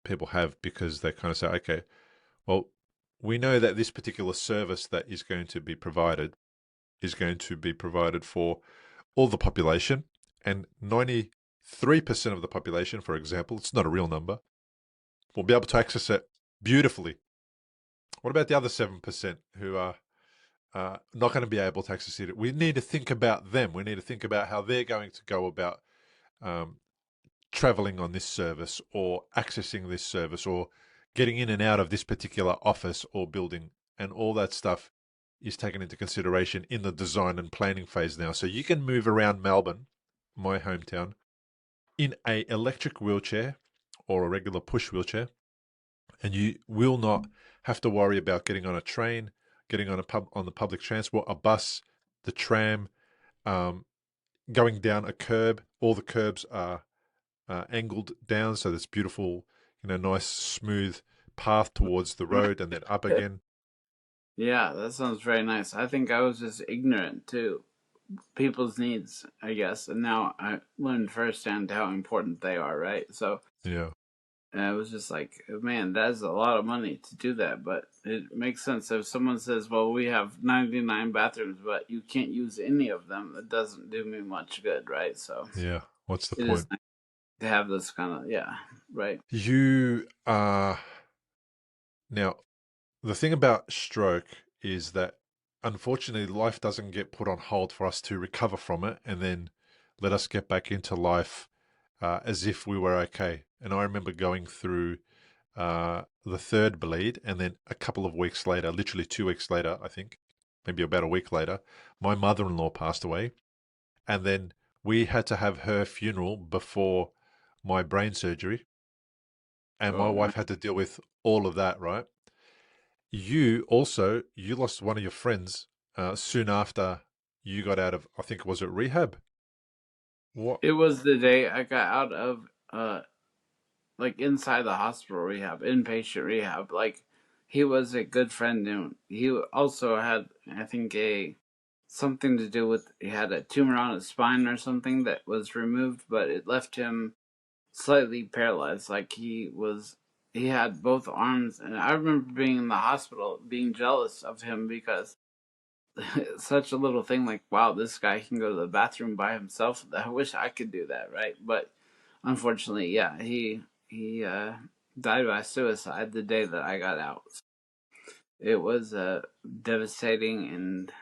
people have because they kind of say, okay, well, we know that this particular service that is going to be provided for all the population, and 93% of the population, for example, it's not a real number, will be able to access it beautifully. What about the other 7% who are not going to be able to access it? We need to think about them. We need to think about how they're going to go about um, traveling on this service or accessing this service or getting in and out of this particular office or building. And all that stuff is taken into consideration in the design and planning phase now. So you can move around Melbourne, my hometown, in a electric wheelchair or a regular push wheelchair, and you will not have to worry about getting on a train, getting on the public transport, a bus, the tram, um, going down a curb. All the curbs are angled down, so there's beautiful, nice smooth path towards the road, and then up again. Yeah, that sounds very nice. I think I was just ignorant to people's needs, I guess, and now I learned firsthand how important they are, right? So Yeah, I was just like, man, that's a lot of money to do that, but it makes sense. If someone says, well, we have 99 bathrooms, but you can't use any of them, it doesn't do me much good, right? So yeah. What's the it is point? nice to have this kind of, yeah, right. You are now. The thing about stroke is that unfortunately life doesn't get put on hold for us to recover from it and then let us get back into life as if we were okay. And I remember going through the third bleed, and then a couple of weeks later, literally 2 weeks later, I think, maybe about a week later, my mother in law passed away. And then we had to have her funeral before my brain surgery. And my Oh, man. wife had to deal with all of that, right? You lost one of your friends soon after you got out of, I think, was it rehab? What? It was the day I got out of, like, inside the hospital rehab, inpatient rehab. Like, he was a good friend, and he also had, I think, a something to do with, he had a tumor on his spine or something that was removed, but it left him slightly paralyzed. Like, he was he had both arms, and I remember being in the hospital, being jealous of him because such a little thing like, wow, this guy can go to the bathroom by himself. I wish I could do that, right? But unfortunately, yeah, he died by suicide the day that I got out. It was devastating and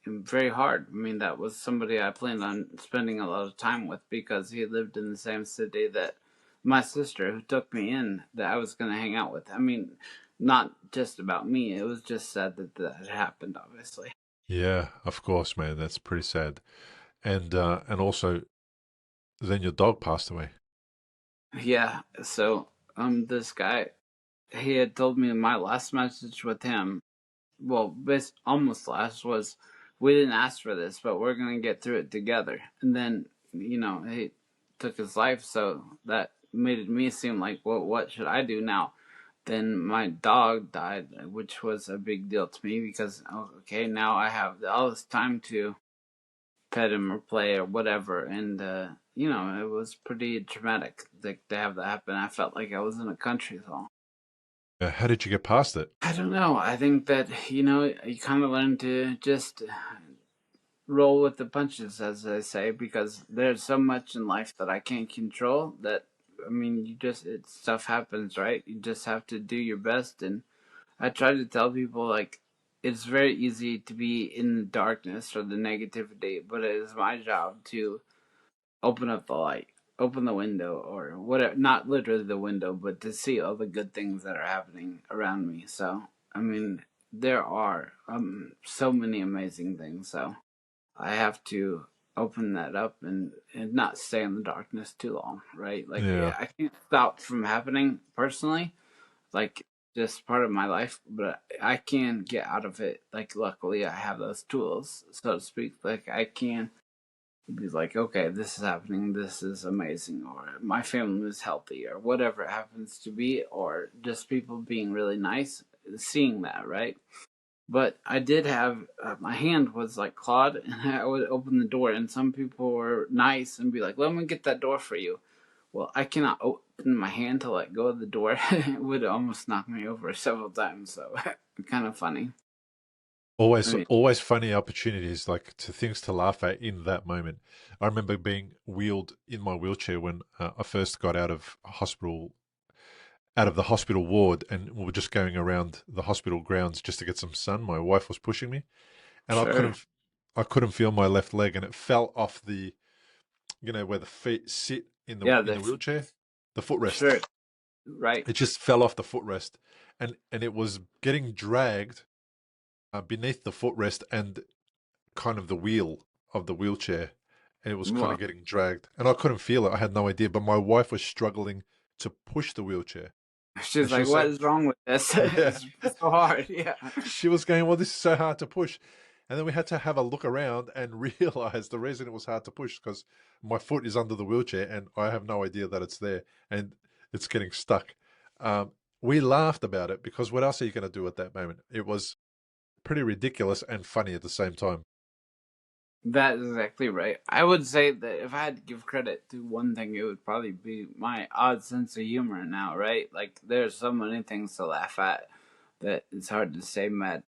very hard. I mean, that was somebody I planned on spending a lot of time with because he lived in the same city that my sister, who took me in, that I was going to hang out with. I mean, not just about me. It was just sad that that happened, obviously. Yeah, of course, man. That's pretty sad. And also then your dog passed away. Yeah. So, this guy, he had told me my last message with him. Well, this almost last was, we didn't ask for this, but we're gonna get through it together. And then, he took his life, so that made me seem like, well, what should I do now? Then my dog died, which was a big deal to me because, oh, okay, now I have all this time to pet him or play or whatever, and it was pretty traumatic to have that happen. I felt like I was in a country song. How did you get past it? I don't know. I think that you kind of learn to just roll with the punches, as I say, because there's so much in life that I can't control. That I mean, stuff happens, right? You just have to do your best. And I try to tell people like it's very easy to be in the darkness or the negativity, but it is my job to open up the light, open the window, or whatever. Not literally the window, but to see all the good things that are happening around me. So, I mean, there are so many amazing things. So, I have to open that up and not stay in the darkness too long, right? Like, Yeah. I can't stop from happening personally, like, just part of my life, but I can get out of it. Like, luckily, I have those tools, so to speak. Like, I can be like, okay, this is happening, this is amazing, or my family is healthy, or whatever it happens to be, or just people being really nice, seeing that, right? But I did have my hand was like clawed, and I would open the door, and some people were nice and be like, "Let me get that door for you." Well, I cannot open my hand to let go of the door. It would almost knock me over several times. So, kind of funny. I Always, mean, always funny opportunities, like to things to laugh at in that moment. I remember being wheeled in my wheelchair when I first got out of the hospital ward, and we were just going around the hospital grounds just to get some sun. My wife was pushing me, and sure. I couldn't feel my left leg, and it fell off the, where the feet sit Yeah, in the wheelchair, the footrest. sure. Right. It just fell off the footrest, and it was getting dragged beneath the footrest and kind of the wheel of the wheelchair, and it was kind Well, of getting dragged, and I couldn't feel it. I had no idea, but my wife was struggling to push the wheelchair, and she's she like, was "What saying, is wrong with this? "Yeah," It's so hard." Yeah. she was going, "Well, this is so hard to push," and then we had to have a look around and realize the reason it was hard to push because my foot is under the wheelchair, and I have no idea that it's there, and it's getting stuck. Um, we laughed about it because what else are you going to do at that moment? It was pretty ridiculous and funny at the same time. That's exactly right. I would say that if I had to give credit to one thing, it would probably be my odd sense of humor now, right? Like, there's so many things to laugh at that it's hard to say, Matt.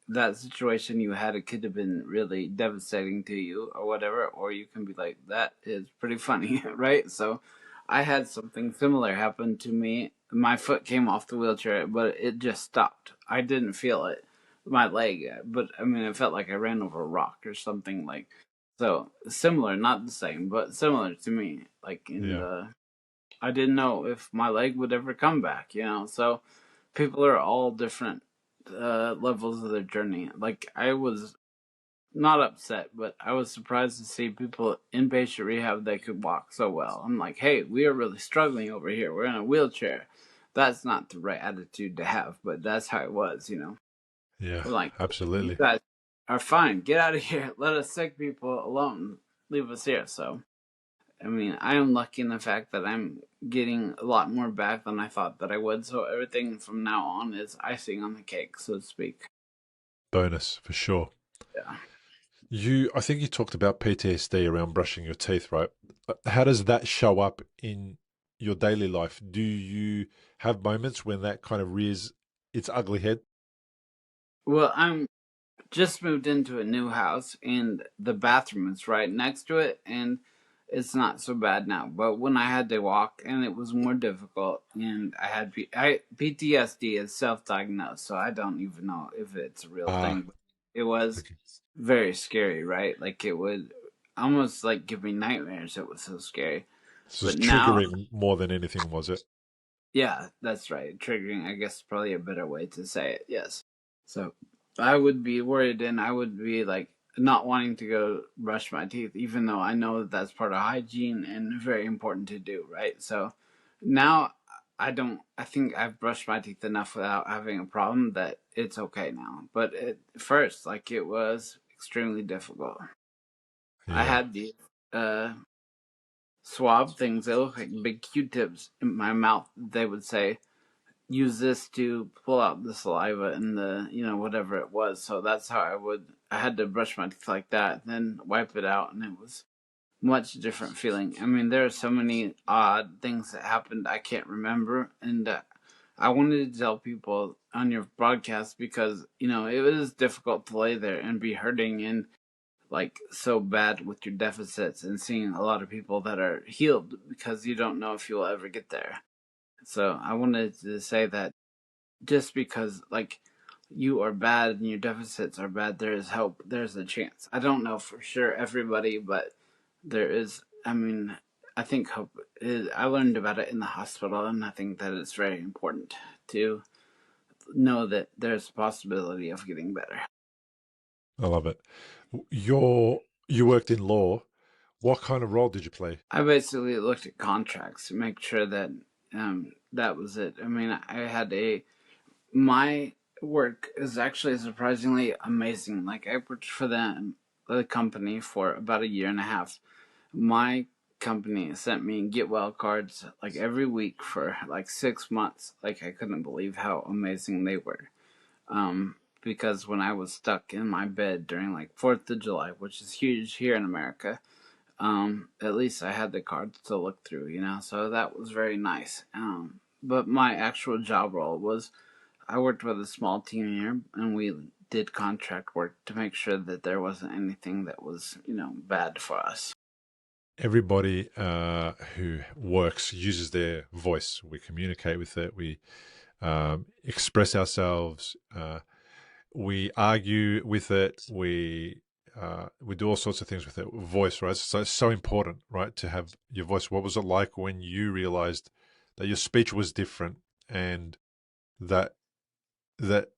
That situation you had, it could have been really devastating to you or whatever, or you can be like, that is pretty funny, right? So I had something similar happen to me. My foot came off the wheelchair, but it just stopped. I didn't feel it, my leg, but I mean, it felt like I ran over a rock or something like. So similar, not the same, but similar to me. Like in Yeah. the, I didn't know if my leg would ever come back, So people are all different levels of their journey. Like I was not upset, but I was surprised to see people in patient rehab that could walk so well. I'm like, hey, we are really struggling over here. We're in a wheelchair. That's not the right attitude to have, but that's how it was. Yeah, We're like, you absolutely. guys are fine. Get out of here. Let us sick people alone. Leave us here. So, I mean, I am lucky in the fact that I'm getting a lot more back than I thought that I would. So everything from now on is icing on the cake, so to speak. Bonus for sure. Yeah. I think you talked about PTSD around brushing your teeth, right? How does that show up in? your daily life, do you have moments when that kind of rears its ugly head? Well, I'm just moved into a new house, and the bathroom is right next to it, and it's not so bad now. But when I had to walk, and it was more difficult, and PTSD is self-diagnosed, so I don't even know if it's a real Ah, thing. But it was okay. very scary, right? Like it would almost like give me nightmares. It was so scary. This is But now, triggering more than anything, was it? yeah, that's right. Triggering, I guess, is probably a better way to say it. Yes. So I would be worried, and I would be like not wanting to go brush my teeth, even though I know that that's part of hygiene and very important to do, right? So now I don't, I think I've brushed my teeth enough without having a problem that it's okay now. But at first, like it was extremely difficult. I Yeah. had the uh, swab things, they look like big Q tips in my mouth, they would say use this to pull out the saliva and the whatever it was. So that's how I had to brush my teeth like that, then wipe it out, and it was much different feeling. I mean, there are so many odd things that happened I can't remember, and I wanted to tell people on your broadcast because it was difficult to lay there and be hurting and like so bad with your deficits and seeing a lot of people that are healed because you don't know if you'll ever get there. So I wanted to say that just because like you are bad and your deficits are bad, there is hope. There's a chance. I don't know for sure everybody, but there is. I mean, I think hope is. I learned about it in the hospital, and I think that it's very important to know that there's a possibility of getting better. I love it. You worked in law. What kind of role did you play? I basically looked at contracts to make sure that that was it. I mean, I had a my work is actually surprisingly amazing. Like I worked for the company for about a year and a half. My company sent me get well cards like every week for like 6 months. Like I couldn't believe how amazing they were. Because when I was stuck in my bed during like 4th of July, which is huge here in America, at least I had the cards to look through, so that was very nice. But my actual job role was I worked with a small team here, and we did contract work to make sure that there wasn't anything that was, bad for us. Everybody who works uses their voice. We communicate with it. We express ourselves. We argue with it. We do all sorts of things with it. Voice, right? So it's so important, right, to have your voice. What was it like when you realized that your speech was different, and that that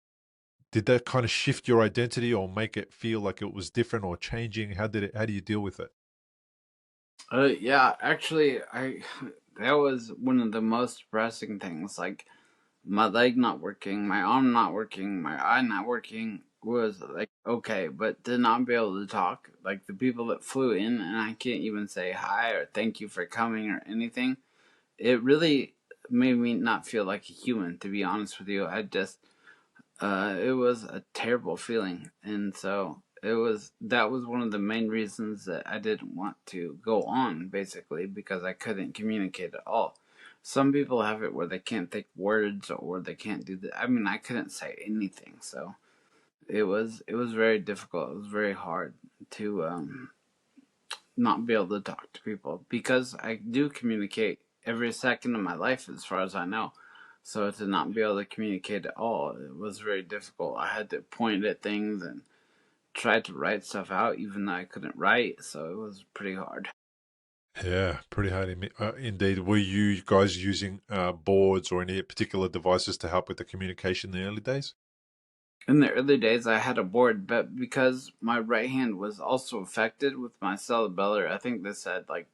did that kind of shift your identity or make it feel like it was different or changing? How do you deal with it? Yeah, actually, I that was one of the most depressing things. Like my leg not working, my arm not working, my eye not working was like okay, but to not be able to talk, like the people that flew in and I can't even say hi or thank you for coming or anything, it really made me not feel like a human, to be honest with you. It was a terrible feeling, and so that was one of the main reasons that I didn't want to go on, basically, because I couldn't communicate at all. Some people have it where they can't think words or they can't do that. I mean, I couldn't say anything, so it was very difficult. It was very hard to not be able to talk to people because I do communicate every second of my life, as far as I know. So to not be able to communicate at all, it was very difficult. I had to point at things and try to write stuff out, even though I couldn't write. So it was pretty hard. Yeah, pretty hard indeed. Were you guys using boards or any particular devices to help with the communication in the early days? In the early days, I had a board, but because my right hand was also affected with my cerebellar, I think this said like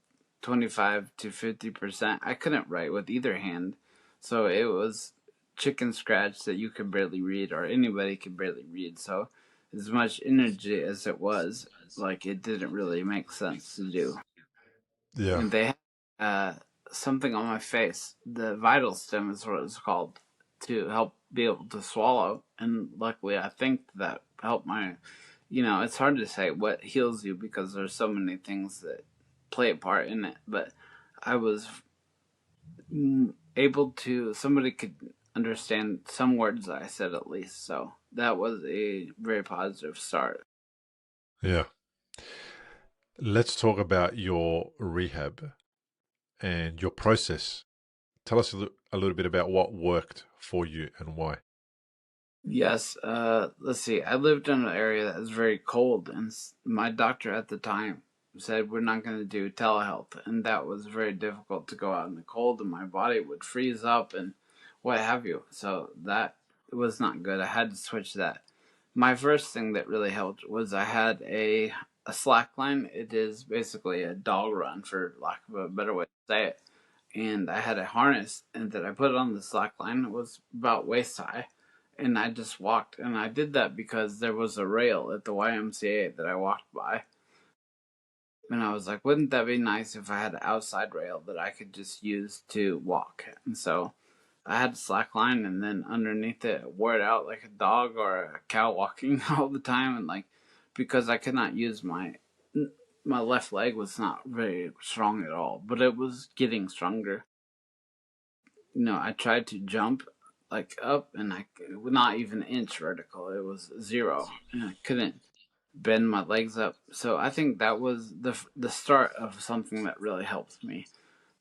25 to 50%. I couldn't write with either hand. So it was chicken scratch that you could barely read, or anybody could barely read. So, as much energy as it was, like it didn't really make sense to do. Yeah. And they had something on my face. The vital stem is what it's called, to help be able to swallow. And luckily, I think that helped my. It's hard to say what heals you because there's so many things that play a part in it. But I was able to, somebody could understand some words that I said at least. So that was a very positive start. Yeah. Let's talk about your rehab and your process. Tell us a little bit about what worked for you and why. Yes, let's see. I lived in an area that was very cold, and my doctor at the time said we're not going to do telehealth, and that was very difficult to go out in the cold, and my body would freeze up and what have you. So that was not good. I had to switch that. My first thing that really helped was I had a slack line. It is basically a dog run, for lack of a better way to say it. And I had a harness, and that I put on the slack line. It was about waist high, and I just walked. And I did that because there was a rail at the YMCA that I walked by, and I was like, wouldn't that be nice if I had an outside rail that I could just use to walk? And so I had a slack line, and then underneath it, wore it out like a dog or a cow walking all the time, and like because I could not use my left leg was not very strong at all, but it was getting stronger. I tried to jump like up, and I not even an inch vertical. It was zero, and I couldn't bend my legs up. So I think that was the start of something that really helped me,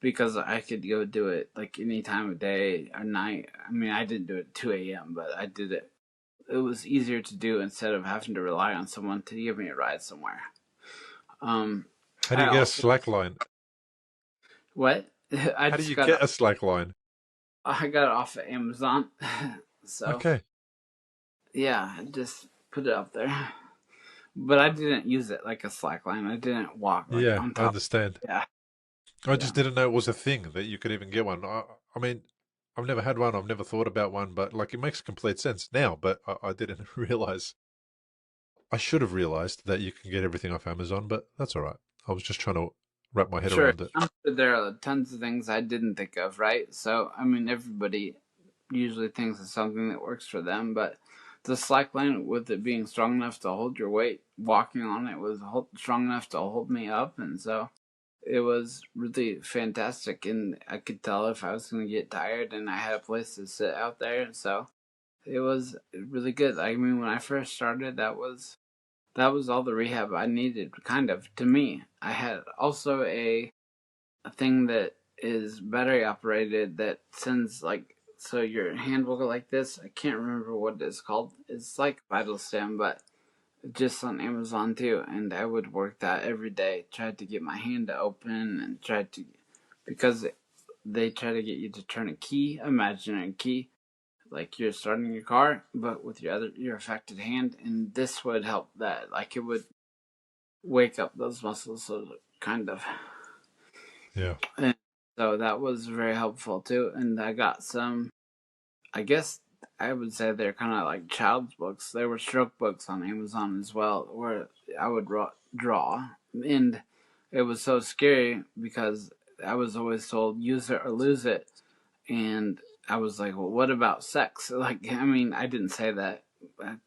because I could go do it like any time of day or night. I mean, I didn't do it at 2 a.m., but I did it. It was easier to do instead of having to rely on someone to give me a ride somewhere. Um, How do I you get a also slack line? what I How do just you got get a slack line? I got it off of Amazon, so Okay. yeah, I just put it up there. But I didn't use it like a slack line. I didn't walk like Yeah, on I top. understand. Yeah, I yeah. just didn't know it was a thing that you could even get one. I mean, I've never had one. I've never thought about one, but like it makes complete sense now. But I didn't realize. I should have realized that you can get everything off Amazon, but that's all right. I was just trying to wrap my head Sure. around it. I'm sure there are tons of things I didn't think of, right? So, I mean, everybody usually thinks of something that works for them, but the slack line, with it being strong enough to hold your weight, walking on it was strong enough to hold me up, and so it was really fantastic. And I could tell if I was going to get tired, and I had a place to sit out there, so it was really good. I mean, when I first started, that was all the rehab I needed, kind of, to me. I had also a thing that is battery operated that sends, like, so your hand will go like this. I can't remember what it's called. It's like vital stem, but just on Amazon too. And I would work that every day. Tried to get my hand to open, and tried to, because they try to get you to turn a key, imaginary key, like you're starting your car, but with your affected hand, and this would help that. Like it would wake up those muscles, so kind of. Yeah. And so that was very helpful too. And I got some, I guess I would say they're kind of like child's books. They were stroke books on Amazon as well, where I would draw. And it was so scary because I was always told use it or lose it. And I was like, well, what about sex? Like, I mean, I didn't say that,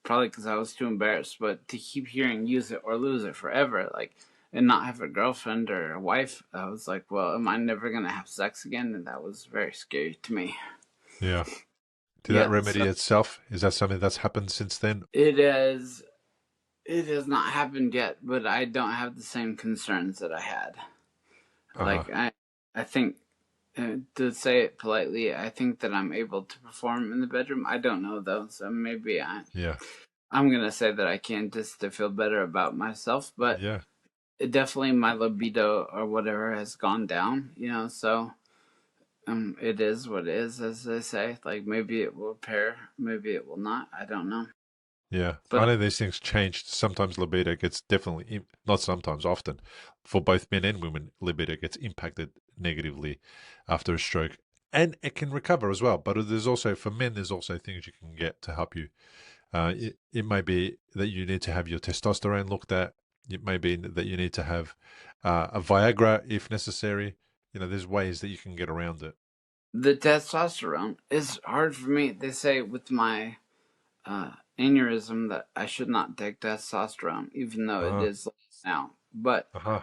probably because I was too embarrassed, but to keep hearing use it or lose it forever, like, and not have a girlfriend or a wife, I was like, well, am I never going to have sex again? And that was very scary to me. Yeah. Did that Yeah, remedy so itself? Is that something that's happened since then? it has not happened yet, but I don't have the same concerns that I had. Uh huh. Like, I think, to say it politely, I think that I'm able to perform in the bedroom. I don't know though, so maybe Yeah. I'm gonna say that I can, just to feel better about myself. But Yeah. it definitely, my libido or whatever has gone down. So it is what it is, as they say. Like maybe it will repair, maybe it will not. I don't know. Yeah. I But know these things changed. Sometimes libido gets definitely, not sometimes, often, for both men and women, libido gets impacted negatively after a stroke. And it can recover as well. But there's also, for men, there's also things you can get to help you. It may be that you need to have your testosterone looked at. It may be that you need to have a Viagra if necessary. There's ways that you can get around it. the testosterone is hard for me. They say with my aneurysm that I should not take testosterone, even though it Uh-huh. is now. But Uh-huh.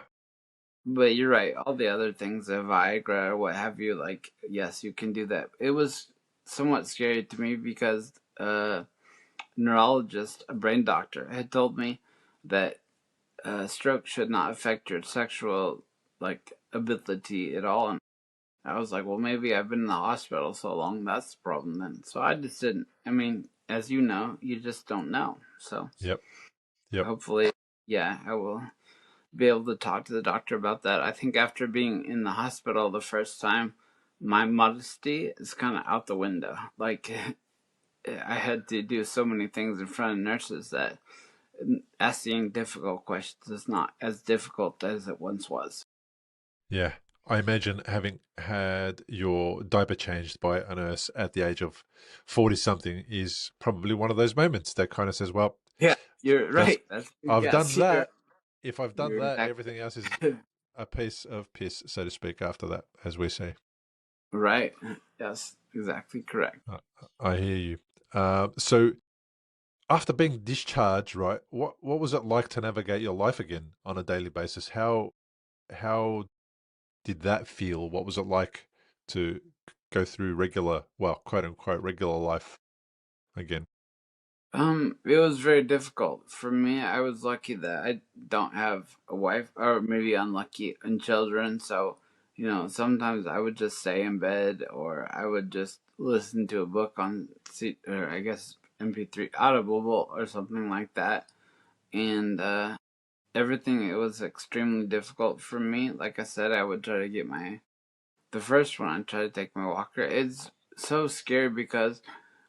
But you're right. All the other things, the Viagra or what have you, like, yes, you can do that. It was somewhat scary to me because a neurologist, a brain doctor, had told me that stroke should not affect your sexual like ability at all. And I was like, well, maybe I've been in the hospital so long, that's the problem then. So I just didn't. I mean, as you know, you just don't know. So Yep. Yep. hopefully, yeah, I will be able to talk to the doctor about that. I think after being in the hospital the first time, my modesty is kind of out the window. Like, I had to do so many things in front of nurses that asking difficult questions is not as difficult as it once was. Yeah. I imagine having had your diaper changed by a nurse at the age of 40 something is probably one of those moments that kind of says, well, Yeah, you're that's right. That's I've done yes, that. If I've done you're that, exactly everything else is a piece of piss, so to speak, after that, as we say. right. Yes, exactly correct. I, I hear you. So after being discharged, right, what was it like to navigate your life again on a daily basis? How did that feel? What was it like to go through regular, well, quote unquote, regular life again? It was very difficult for me. I was lucky that I don't have a wife, or maybe unlucky in children. So, sometimes I would just stay in bed, or I would just listen to a book on or I guess MP3 Audible or something like that. And everything, it was extremely difficult for me. Like I said, I would try to get the first one, I tried to take my walker. It's so scary because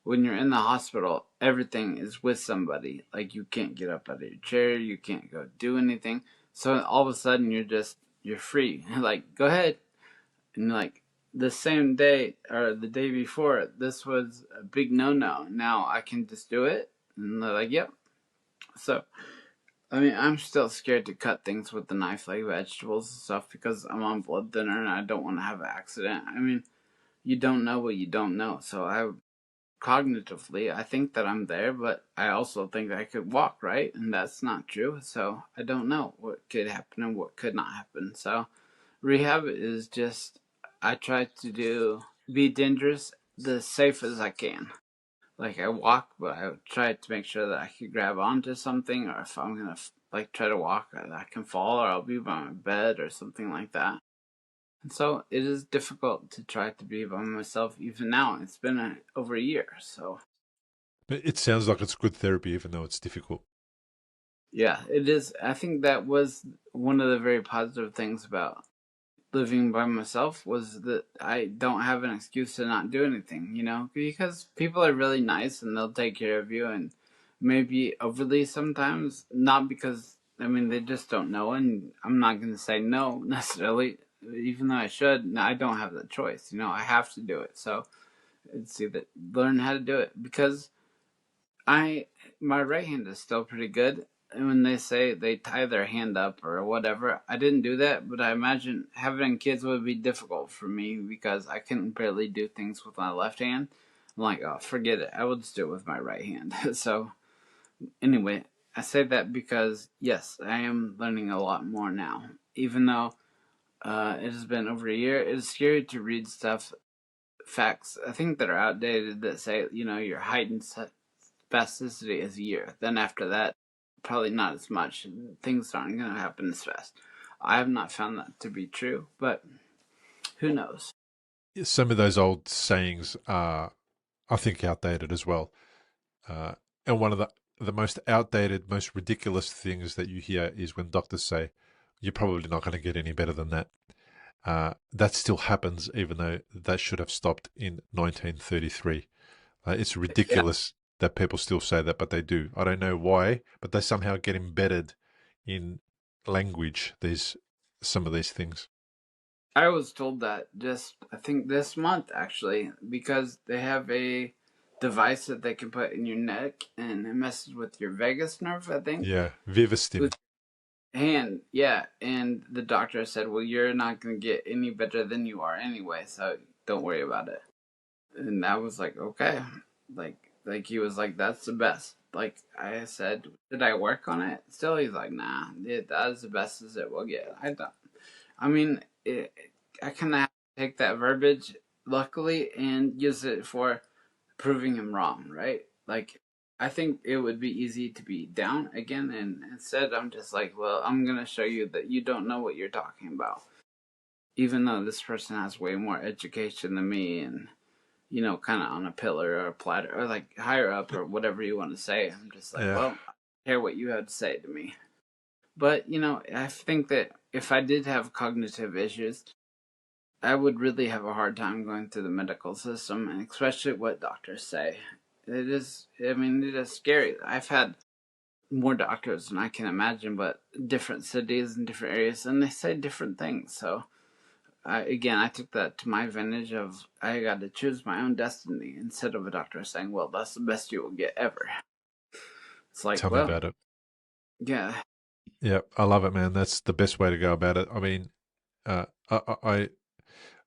when you're in the hospital, everything is with somebody. Like, you can't get up out of your chair, you can't go do anything. So all of a sudden you're free. Like, go ahead. And like the same day or the day before, this was a big no. Now I can just do it. And they're like, yep. So I mean, I'm still scared to cut things with the knife, like vegetables and stuff, because I'm on blood thinner and I don't want to have an accident. I mean, you don't know what you don't know. So cognitively, I think that I'm there, but I also think I could walk, right? And that's not true. So I don't know what could happen and what could not happen. So rehab is just, I try to be dangerous, the safe as I can. Like, I walk, but I try to make sure that I could grab onto something, or if I'm gonna like try to walk, I can fall, or I'll be by my bed or something like that. And so it is difficult to try to be by myself even now. It's been over a year, so It sounds like it's good therapy, even though it's difficult. yeah, it is. I think that was one of the very positive things about living by myself, was that I don't have an excuse to not do anything, because people are really nice and they'll take care of you, and maybe overly sometimes, not because, I mean, they just don't know, and I'm not going to say no necessarily, even though I should. No, I don't have the choice, I have to do it. So it's either learn how to do it, because I my right hand is still pretty good. And when they say they tie their hand up or whatever, I didn't do that, but I imagine having kids would be difficult for me because I couldn't barely do things with my left hand. I'm like, oh, forget it. I will just do it with my right hand. So anyway, I say that because yes, I am learning a lot more now. Even though it has been over a year, it is scary to read facts, I think, that are outdated, that say, your height and spasticity is a year. Then after that, probably not as much. Things aren't going to happen as fast. I have not found that to be true, but who knows? Some of those old sayings are, I think, outdated as well. Uh, and one of the most outdated, most ridiculous things that you hear is when doctors say, "You're probably not going to get any better than that." That still happens, even though that should have stopped in 1933. It's Yeah, ridiculous that people still say that, but they do. I don't know why, but they somehow get embedded in language. These some of these things. I was told that just, I think, this month actually, because they have a device that they can put in your neck and it messes with your vagus nerve, I think. Yeah, Vivastim. With hand, yeah. And the doctor said, well, you're not going to get any better than you are anyway, so don't worry about it. And I was like, okay. Like he was like, that's the best. Like I said, did I work on it? Still, he's like, nah, that is the best as it will get. I don't. I mean, I kind of take that verbiage, luckily, and use it for proving him wrong, right? Like, I think it would be easy to be down again, and instead, I'm just like, well, I'm gonna show you that you don't know what you're talking about, even though this person has way more education than me, and kind of on a pillar or a platter, or like higher up, or whatever you want to say. I'm just like, Yeah, well, I hear what you have to say to me. But I think that if I did have cognitive issues, I would really have a hard time going through the medical system, and especially what doctors say. It is, I mean, it is scary. I've had more doctors than I can imagine, but different cities and different areas, and they say different things. So, I took that to my advantage of I got to choose my own destiny instead of a doctor saying, well, that's the best you will get ever. It's like, tell me well, about it. yeah, Yeah, I love it, man. That's the best way to go about it. I mean, uh, I, I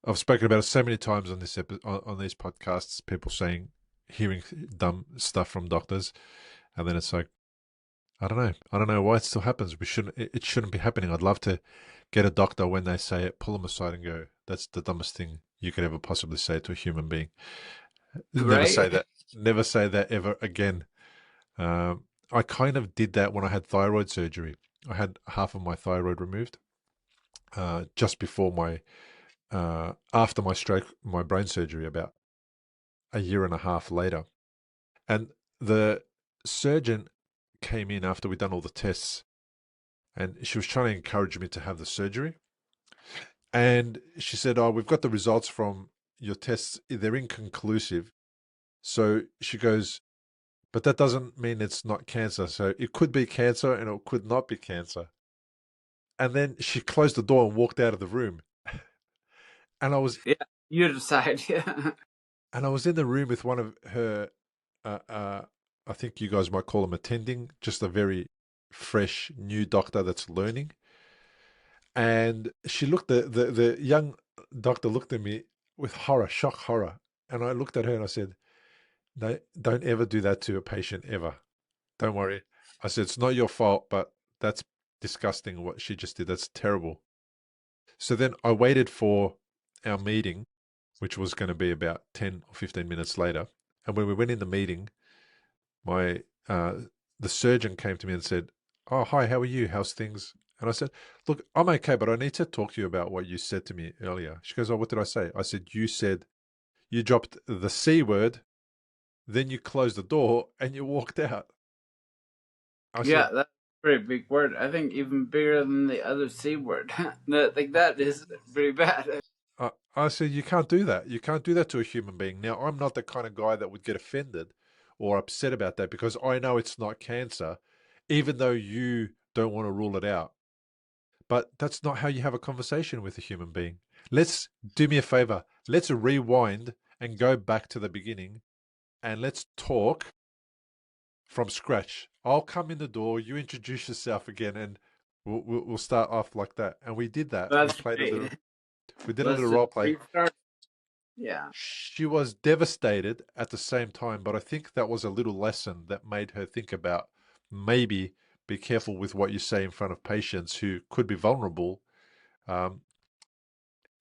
I've spoken about it so many times on this on these podcasts. People saying, hearing dumb stuff from doctors, and then it's like, I don't know. I don't know why it still happens. We shouldn't. It shouldn't be happening. I'd love to get a doctor when they say it, pull them aside and go, "That's the dumbest thing you could ever possibly say to a human being." Never say right? that. Never say that ever again. I kind of did that when I had thyroid surgery. I had half of my thyroid removed just before my after my stroke, my brain surgery, about a year and a half later. And the surgeon came in after we'd done all the tests, and she was trying to encourage me to have the surgery. And she said, "Oh, we've got the results from your tests. They're inconclusive." So she goes, "But that doesn't mean it's not cancer. So it could be cancer and it could not be cancer." And then she closed the door and walked out of the room. And I was Yeah, you decide. Yeah, and I was in the room with one of her uh, uh, I think you guys might call them attending, just a very fresh new doctor that's learning. And she looked the young doctor looked at me with horror, shock horror. And I looked at her and I said, "No, don't ever do that to a patient ever. Don't worry." I said, "It's not your fault, but that's disgusting what she just did. That's terrible." So then I waited for our meeting, which was going to be about 10 or 15 minutes later. And when we went in the meeting, my the surgeon came to me and said, "Oh, hi, how are you? How's things?" And I said, "Look, I'm okay, but I need to talk to you about what you said to me earlier." She goes, "Oh, what did I say?" I said, "You said you dropped the C word, then you closed the door and you walked out." I yeah, said, that's a pretty big word. I think even bigger than the other C word. That is pretty bad. I said, "You can't do that. You can't do that to a human being." Now, I'm not the kind of guy that would get offended or upset about that because I know it's not cancer, even though you don't want to rule it out. But that's not how you have a conversation with a human being. Let's do me a favor. Let's rewind and go back to the beginning and let's talk from scratch. I'll come in the door, you introduce yourself again, and we'll start off like that. And we did that. We That's played a great. little, we did a Let's little just role play. restart. Yeah. She was devastated at the same time, but I think that was a little lesson that made her think about maybe be careful with what you say in front of patients who could be vulnerable um,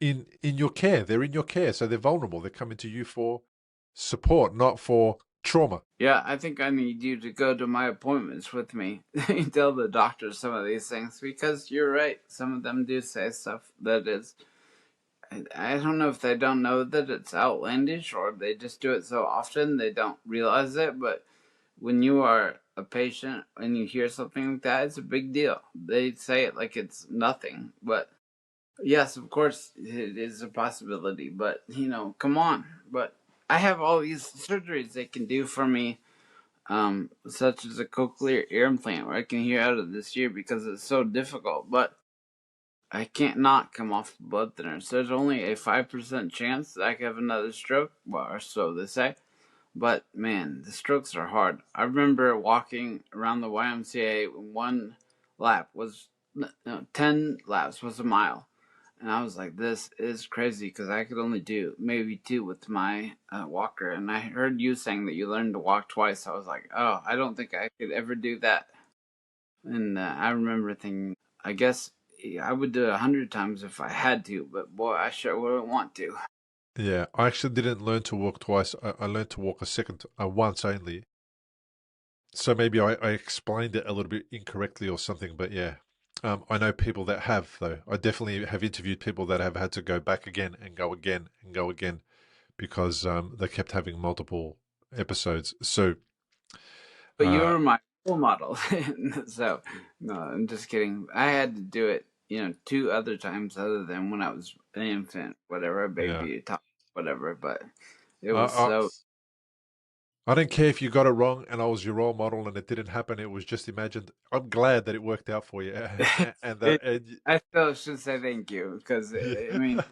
in your care. They're in your care, so they're vulnerable. They're coming to you for support, not for trauma. Yeah, I think I need you to go to my appointments with me and tell the doctor some of these things because you're right. Some of them do say stuff that is. I don't know if they don't know that it's outlandish or they just do it so often they don't realize it. But when you are a patient and you hear something like that, it's a big deal. They say it like it's nothing. But yes, of course, it is a possibility. But, come on. But I have all these surgeries they can do for me, such as a cochlear ear implant, where I can hear out of this year because it's so difficult. But I can't not come off the blood thinners. There's only a 5% chance that I could have another stroke, well, or so they say. But man, the strokes are hard. I remember walking around the YMCA. One lap was no, 10 laps was a mile, and I was like, "This is crazy," because I could only do maybe two with my walker. And I heard you saying that you learned to walk twice. I was like, "Oh, I don't think I could ever do that." And I remember thinking, I guess I would do it 100 times if I had to, but boy, I sure wouldn't want to. Yeah, I actually didn't learn to walk twice. I learned to walk once only. So maybe I explained it a little bit incorrectly or something, but yeah. I know people that have, though. I definitely have interviewed people that have had to go back again and go again and go again because they kept having multiple episodes. So, But you uh, were my role model, so no, I'm just kidding. I had to do it, 2 other times other than when I was an infant, whatever, a yeah. baby, whatever. But it I, was I, so I don't care if you got it wrong and I was your role model and it didn't happen. It was just imagined. I'm glad that it worked out for you, and that it. I still should say thank you because I yeah, mean,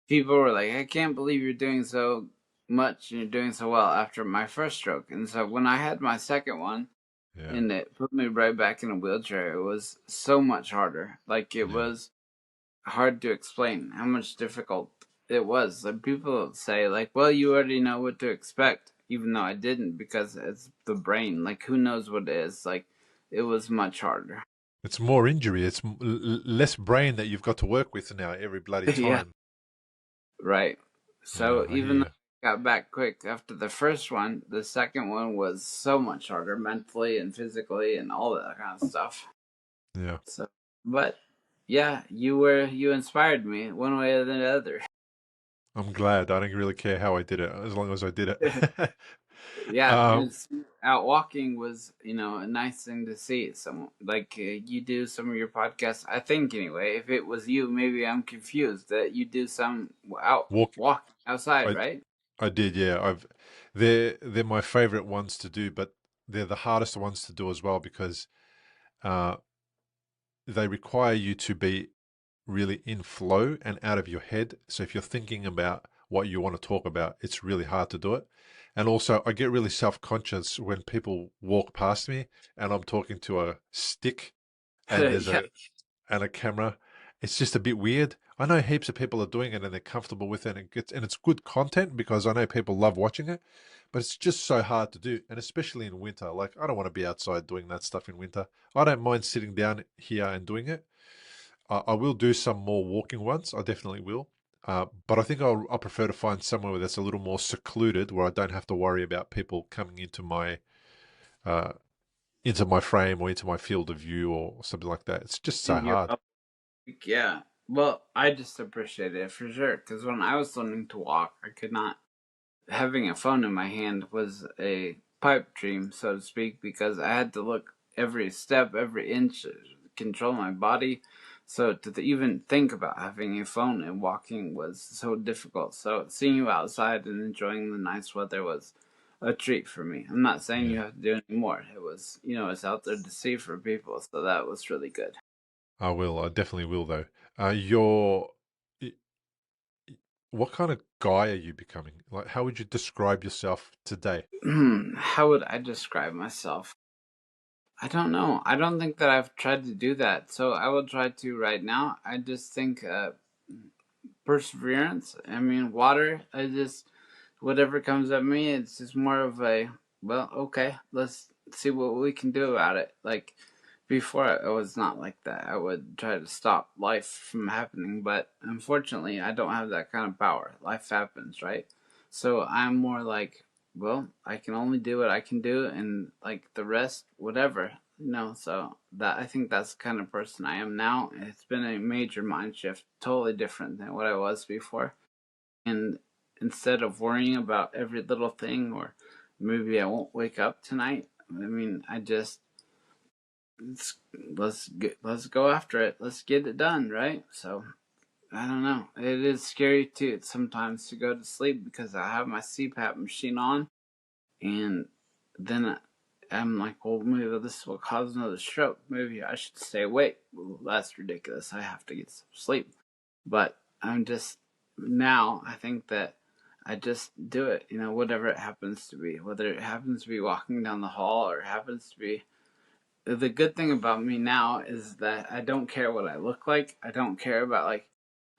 people were like, "I can't believe you're doing so much and you're doing so well after my first stroke." And so when I had my second one, yeah, and it put me right back in a wheelchair, it was so much harder. Like it yeah. was hard to explain how much difficult it was. Like people say, like, "Well, you already know what to expect," even though I didn't because it's the brain. Like, who knows what it is? Like, it was much harder. It's more injury. It's less brain that you've got to work with now every bloody Yeah, time. right. Yeah, So I hear even though you. I got back quick after the first one, the second one was so much harder mentally and physically and all that kind of stuff. Yeah, So, but yeah, you inspired me one way or the other. I'm glad. I don't really care how I did it as long as I did it. Yeah, um, it's out walking was a nice thing to see. Some like you do some of your podcasts. I think anyway. If it was you, maybe I'm confused that you do some out walk. walking outside, I right? I did. Yeah, they're my favorite ones to do, but they're the hardest ones to do as well because uh, they require you to be really in flow and out of your head. So if you're thinking about what you want to talk about, it's really hard to do it. And also, I get really self conscious when people walk past me and I'm talking to a stick and there's Yeah, a camera. It's just a bit weird. I know heaps of people are doing it and they're comfortable with it and it's good content because I know people love watching it, but it's just so hard to do, and especially in winter. Like I don't want to be outside doing that stuff in winter. I don't mind sitting down here and doing it. I will do some more walking ones. I definitely will. But I think I'll prefer to find somewhere that's a little more secluded, where I don't have to worry about people coming uh, into my frame or into my field of view or something like that. It's just so in your hard. bubble. Yeah. Well, I just appreciate it for sure because when I was learning to walk, I could not. Having a phone in my hand was a pipe dream, so to speak, because I had to look every step, every inch, control my body. So to even think about having a phone and walking was so difficult. So seeing you outside and enjoying the nice weather was a treat for me. I'm not saying Yeah, you have to do any more. It was, it's out there to see for people, so that was really good. I will. I definitely will, though. You're. What kind of guy are you becoming? Like, how would you describe yourself today? How would I describe myself? I don't know. I don't think that I've tried to do that. So I will try to right now. I just think perseverance. I mean, water. I just, whatever comes at me, it's just more of a, well, okay, let's see what we can do about it. Like before, I was not like that. I would try to stop life from happening, but unfortunately, I don't have that kind of power. Life happens, right? So I'm more like, well, I can only do what I can do, and like the rest, whatever. So that I think that's the kind of person I am now. It's been a major mind shift, totally different than what I was before. And instead of worrying about every little thing or maybe I won't wake up tonight, I mean, I just let's go after it. Let's get it done, right? So I don't know. It is scary too sometimes to go to sleep because I have my CPAP machine on, and then I'm like, well, maybe this will cause another stroke. Maybe I should stay awake. Well, that's ridiculous. I have to get some sleep. But I'm just now. I think that I just do it. Whatever it happens to be, whether it happens to be walking down the hall or it happens to be. The good thing about me now is that I don't care what I look like. I don't care about like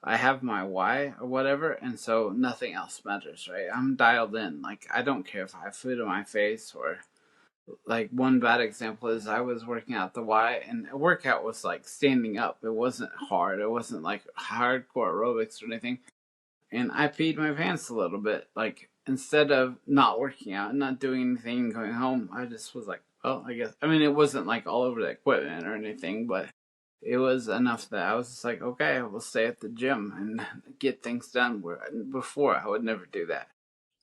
I have my why or whatever, and so nothing else matters, right? I'm dialed in. Like I don't care if I have food on my face or Like one bad example is I was working out the Y, and a workout was like standing up. It wasn't hard. It wasn't like hardcore aerobics or anything. And I peed my pants a little bit. Like instead of not working out and not doing anything, going home, I just was like, well, I guess. I mean, it wasn't like all over the equipment or anything, but it was enough that I was just like, okay, I will stay at the gym and get things done. Where before I would never do that.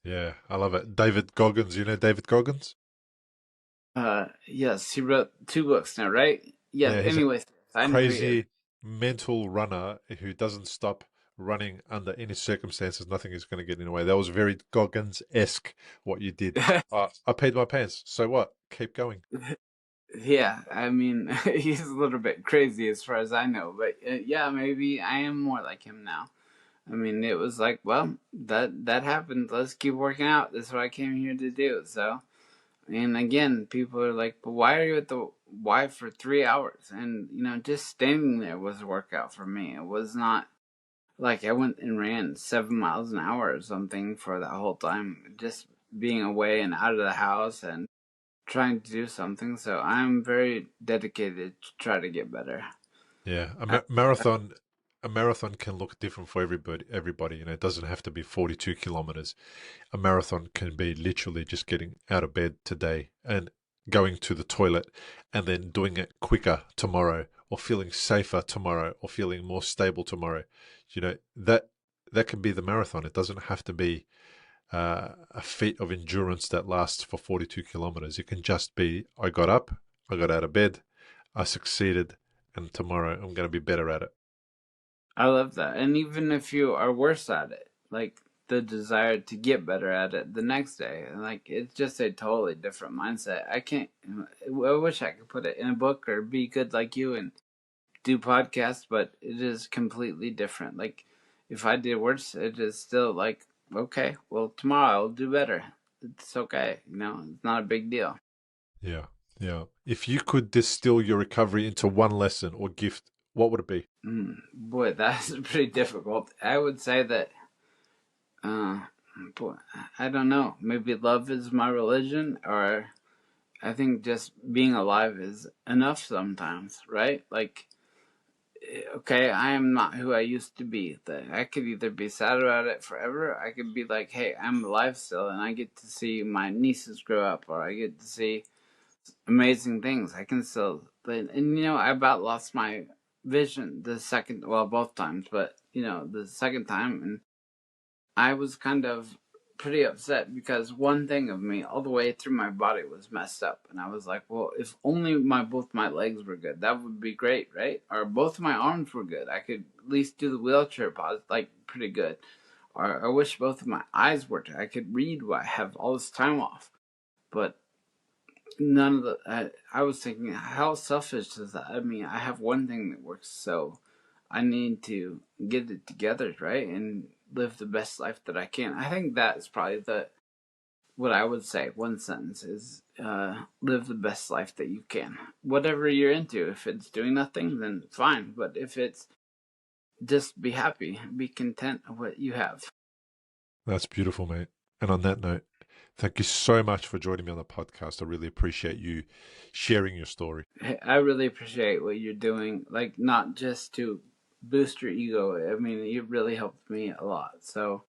Yeah, I love it. David Goggins, you know David Goggins? Yes, he wrote 2 books now, right? Yes. Yeah, he's a Anyways, I know who he is. crazy mental runner who doesn't stop running under any circumstances. Nothing is going to get in the way. That was very Goggins-esque what you did. I paid my pants. So what? Keep going. Yeah, I mean, he's a little bit crazy as far as I know, but yeah, maybe I am more like him now. I mean, it was like, well, that happened. Let's keep working out. That's what I came here to do. So, and again, people are like, but why are you at the Y for 3 hours? And just standing there was a workout for me. It was not like I went and ran 7 miles an hour or something for that whole time. Just being away and out of the house and trying to do something. So I'm very dedicated to try to get better. Yeah, I, a marathon can look different for everybody, it doesn't have to be 42 kilometers. A marathon can be literally just getting out of bed today and going to the toilet and then doing it quicker tomorrow, or feeling safer tomorrow, or feeling more stable tomorrow. That can be the marathon. It doesn't have to be a feat of endurance that lasts for 42 kilometers. It can just be, I got up, I got out of bed, I succeeded, and tomorrow I'm going to be better at it. I love that. And even if you are worse at it, like the desire to get better at it the next day, like it's just a totally different mindset. I can't, I wish I could put it in a book or be good like you and do podcasts, but it is completely different. Like if I did worse, it is still like, okay, well, tomorrow I'll do better. It's okay. It's not a big deal. Yeah, yeah. If you could distill your recovery into one lesson or gift, what would it be? Boy, that's pretty difficult. I would say that, uh, boy, I don't know. Maybe love is my religion, or I think just being alive is enough sometimes, right? Like, okay, I am not who I used to be. I could either be sad about it forever, I could be like, hey, I'm alive still, and I get to see my nieces grow up, or I get to see amazing things. I can still, and I about lost my vision the second, well, both times, but the second time, and I was kind of pretty upset because one thing of me all the way through my body was messed up, and I was like, well, if only my both my legs were good, that would be great, right? Or both my arms were good, I could at least do the wheelchair pose like pretty good. Or I wish both of my eyes worked, I could read while I have all this time off. But none of the I was thinking, how selfish is that? I mean, I have one thing that works, so I need to get it together, right, and live the best life that I can. I think that is probably the what I would say. One sentence is, live the best life that you can. Whatever you're into. If it's doing nothing, then fine. But if it's just be happy, be content with what you have. That's beautiful, mate. And on that note, thank you so much for joining me on the podcast. I really appreciate you sharing your story. I really appreciate what you're doing. Like not just to boost your ego. I mean, it really helped me a lot. So,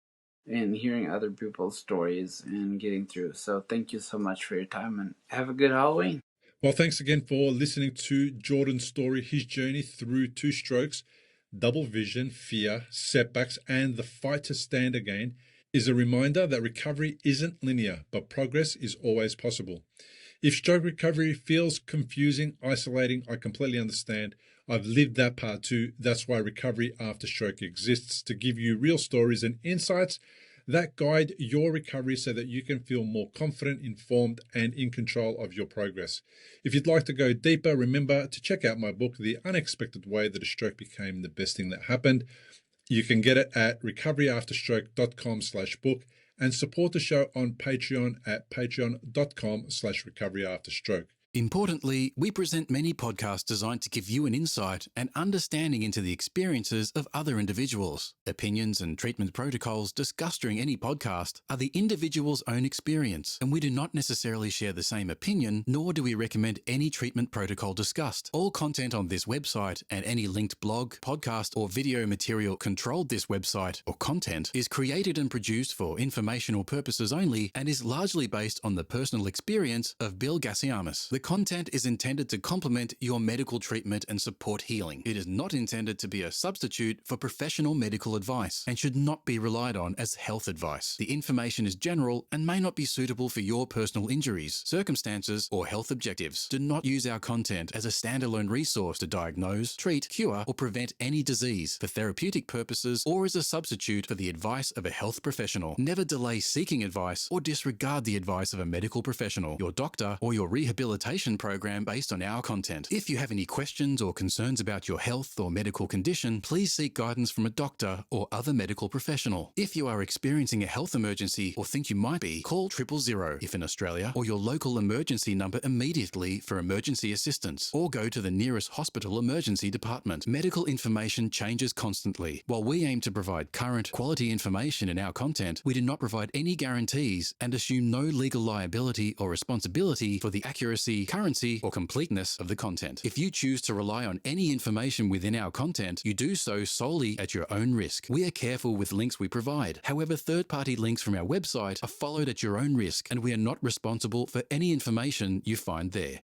and hearing other people's stories and getting through. So, thank you so much for your time and have a good Halloween. Well, thanks again for listening to Jordan's story, his journey through 2 strokes, double vision, fear, setbacks, and the fight to stand again is a reminder that recovery isn't linear, but progress is always possible. If stroke recovery feels confusing, isolating, I completely understand. I've lived that part too. That's why Recovery After Stroke exists, to give you real stories and insights that guide your recovery so that you can feel more confident, informed, and in control of your progress. If you'd like to go deeper, remember to check out my book, The Unexpected Way That a Stroke Became the Best Thing That Happened. You can get it at recoveryafterstroke.com/book and support the show on Patreon at patreon.com/recoveryafterstroke. Importantly, we present many podcasts designed to give you an insight and understanding into the experiences of other individuals. Opinions and treatment protocols discussed during any podcast are the individual's own experience, and we do not necessarily share the same opinion, nor do we recommend any treatment protocol discussed. All content on this website and any linked blog, podcast, or video material controlled this website or content is created and produced for informational purposes only and is largely based on the personal experience of Bill Gassiamas. The content is intended to complement your medical treatment and support healing. It is not intended to be a substitute for professional medical advice and should not be relied on as health advice. The information is general and may not be suitable for your personal injuries, circumstances, or health objectives. Do not use our content as a standalone resource to diagnose, treat, cure, or prevent any disease for therapeutic purposes or as a substitute for the advice of a health professional. Never delay seeking advice or disregard the advice of a medical professional, your doctor, or your rehabilitation program based on our content. If you have any questions or concerns about your health or medical condition, please seek guidance from a doctor or other medical professional. If you are experiencing a health emergency or think you might be, call 000 if in Australia, or your local emergency number immediately for emergency assistance, or go to the nearest hospital emergency department. Medical information changes constantly. While we aim to provide current, quality information in our content, we do not provide any guarantees and assume no legal liability or responsibility for the accuracy, currency, or completeness of the content. If you choose to rely on any information within our content, you do so solely at your own risk. We are careful with links we provide. However, third-party links from our website are followed at your own risk, and we are not responsible for any information you find there.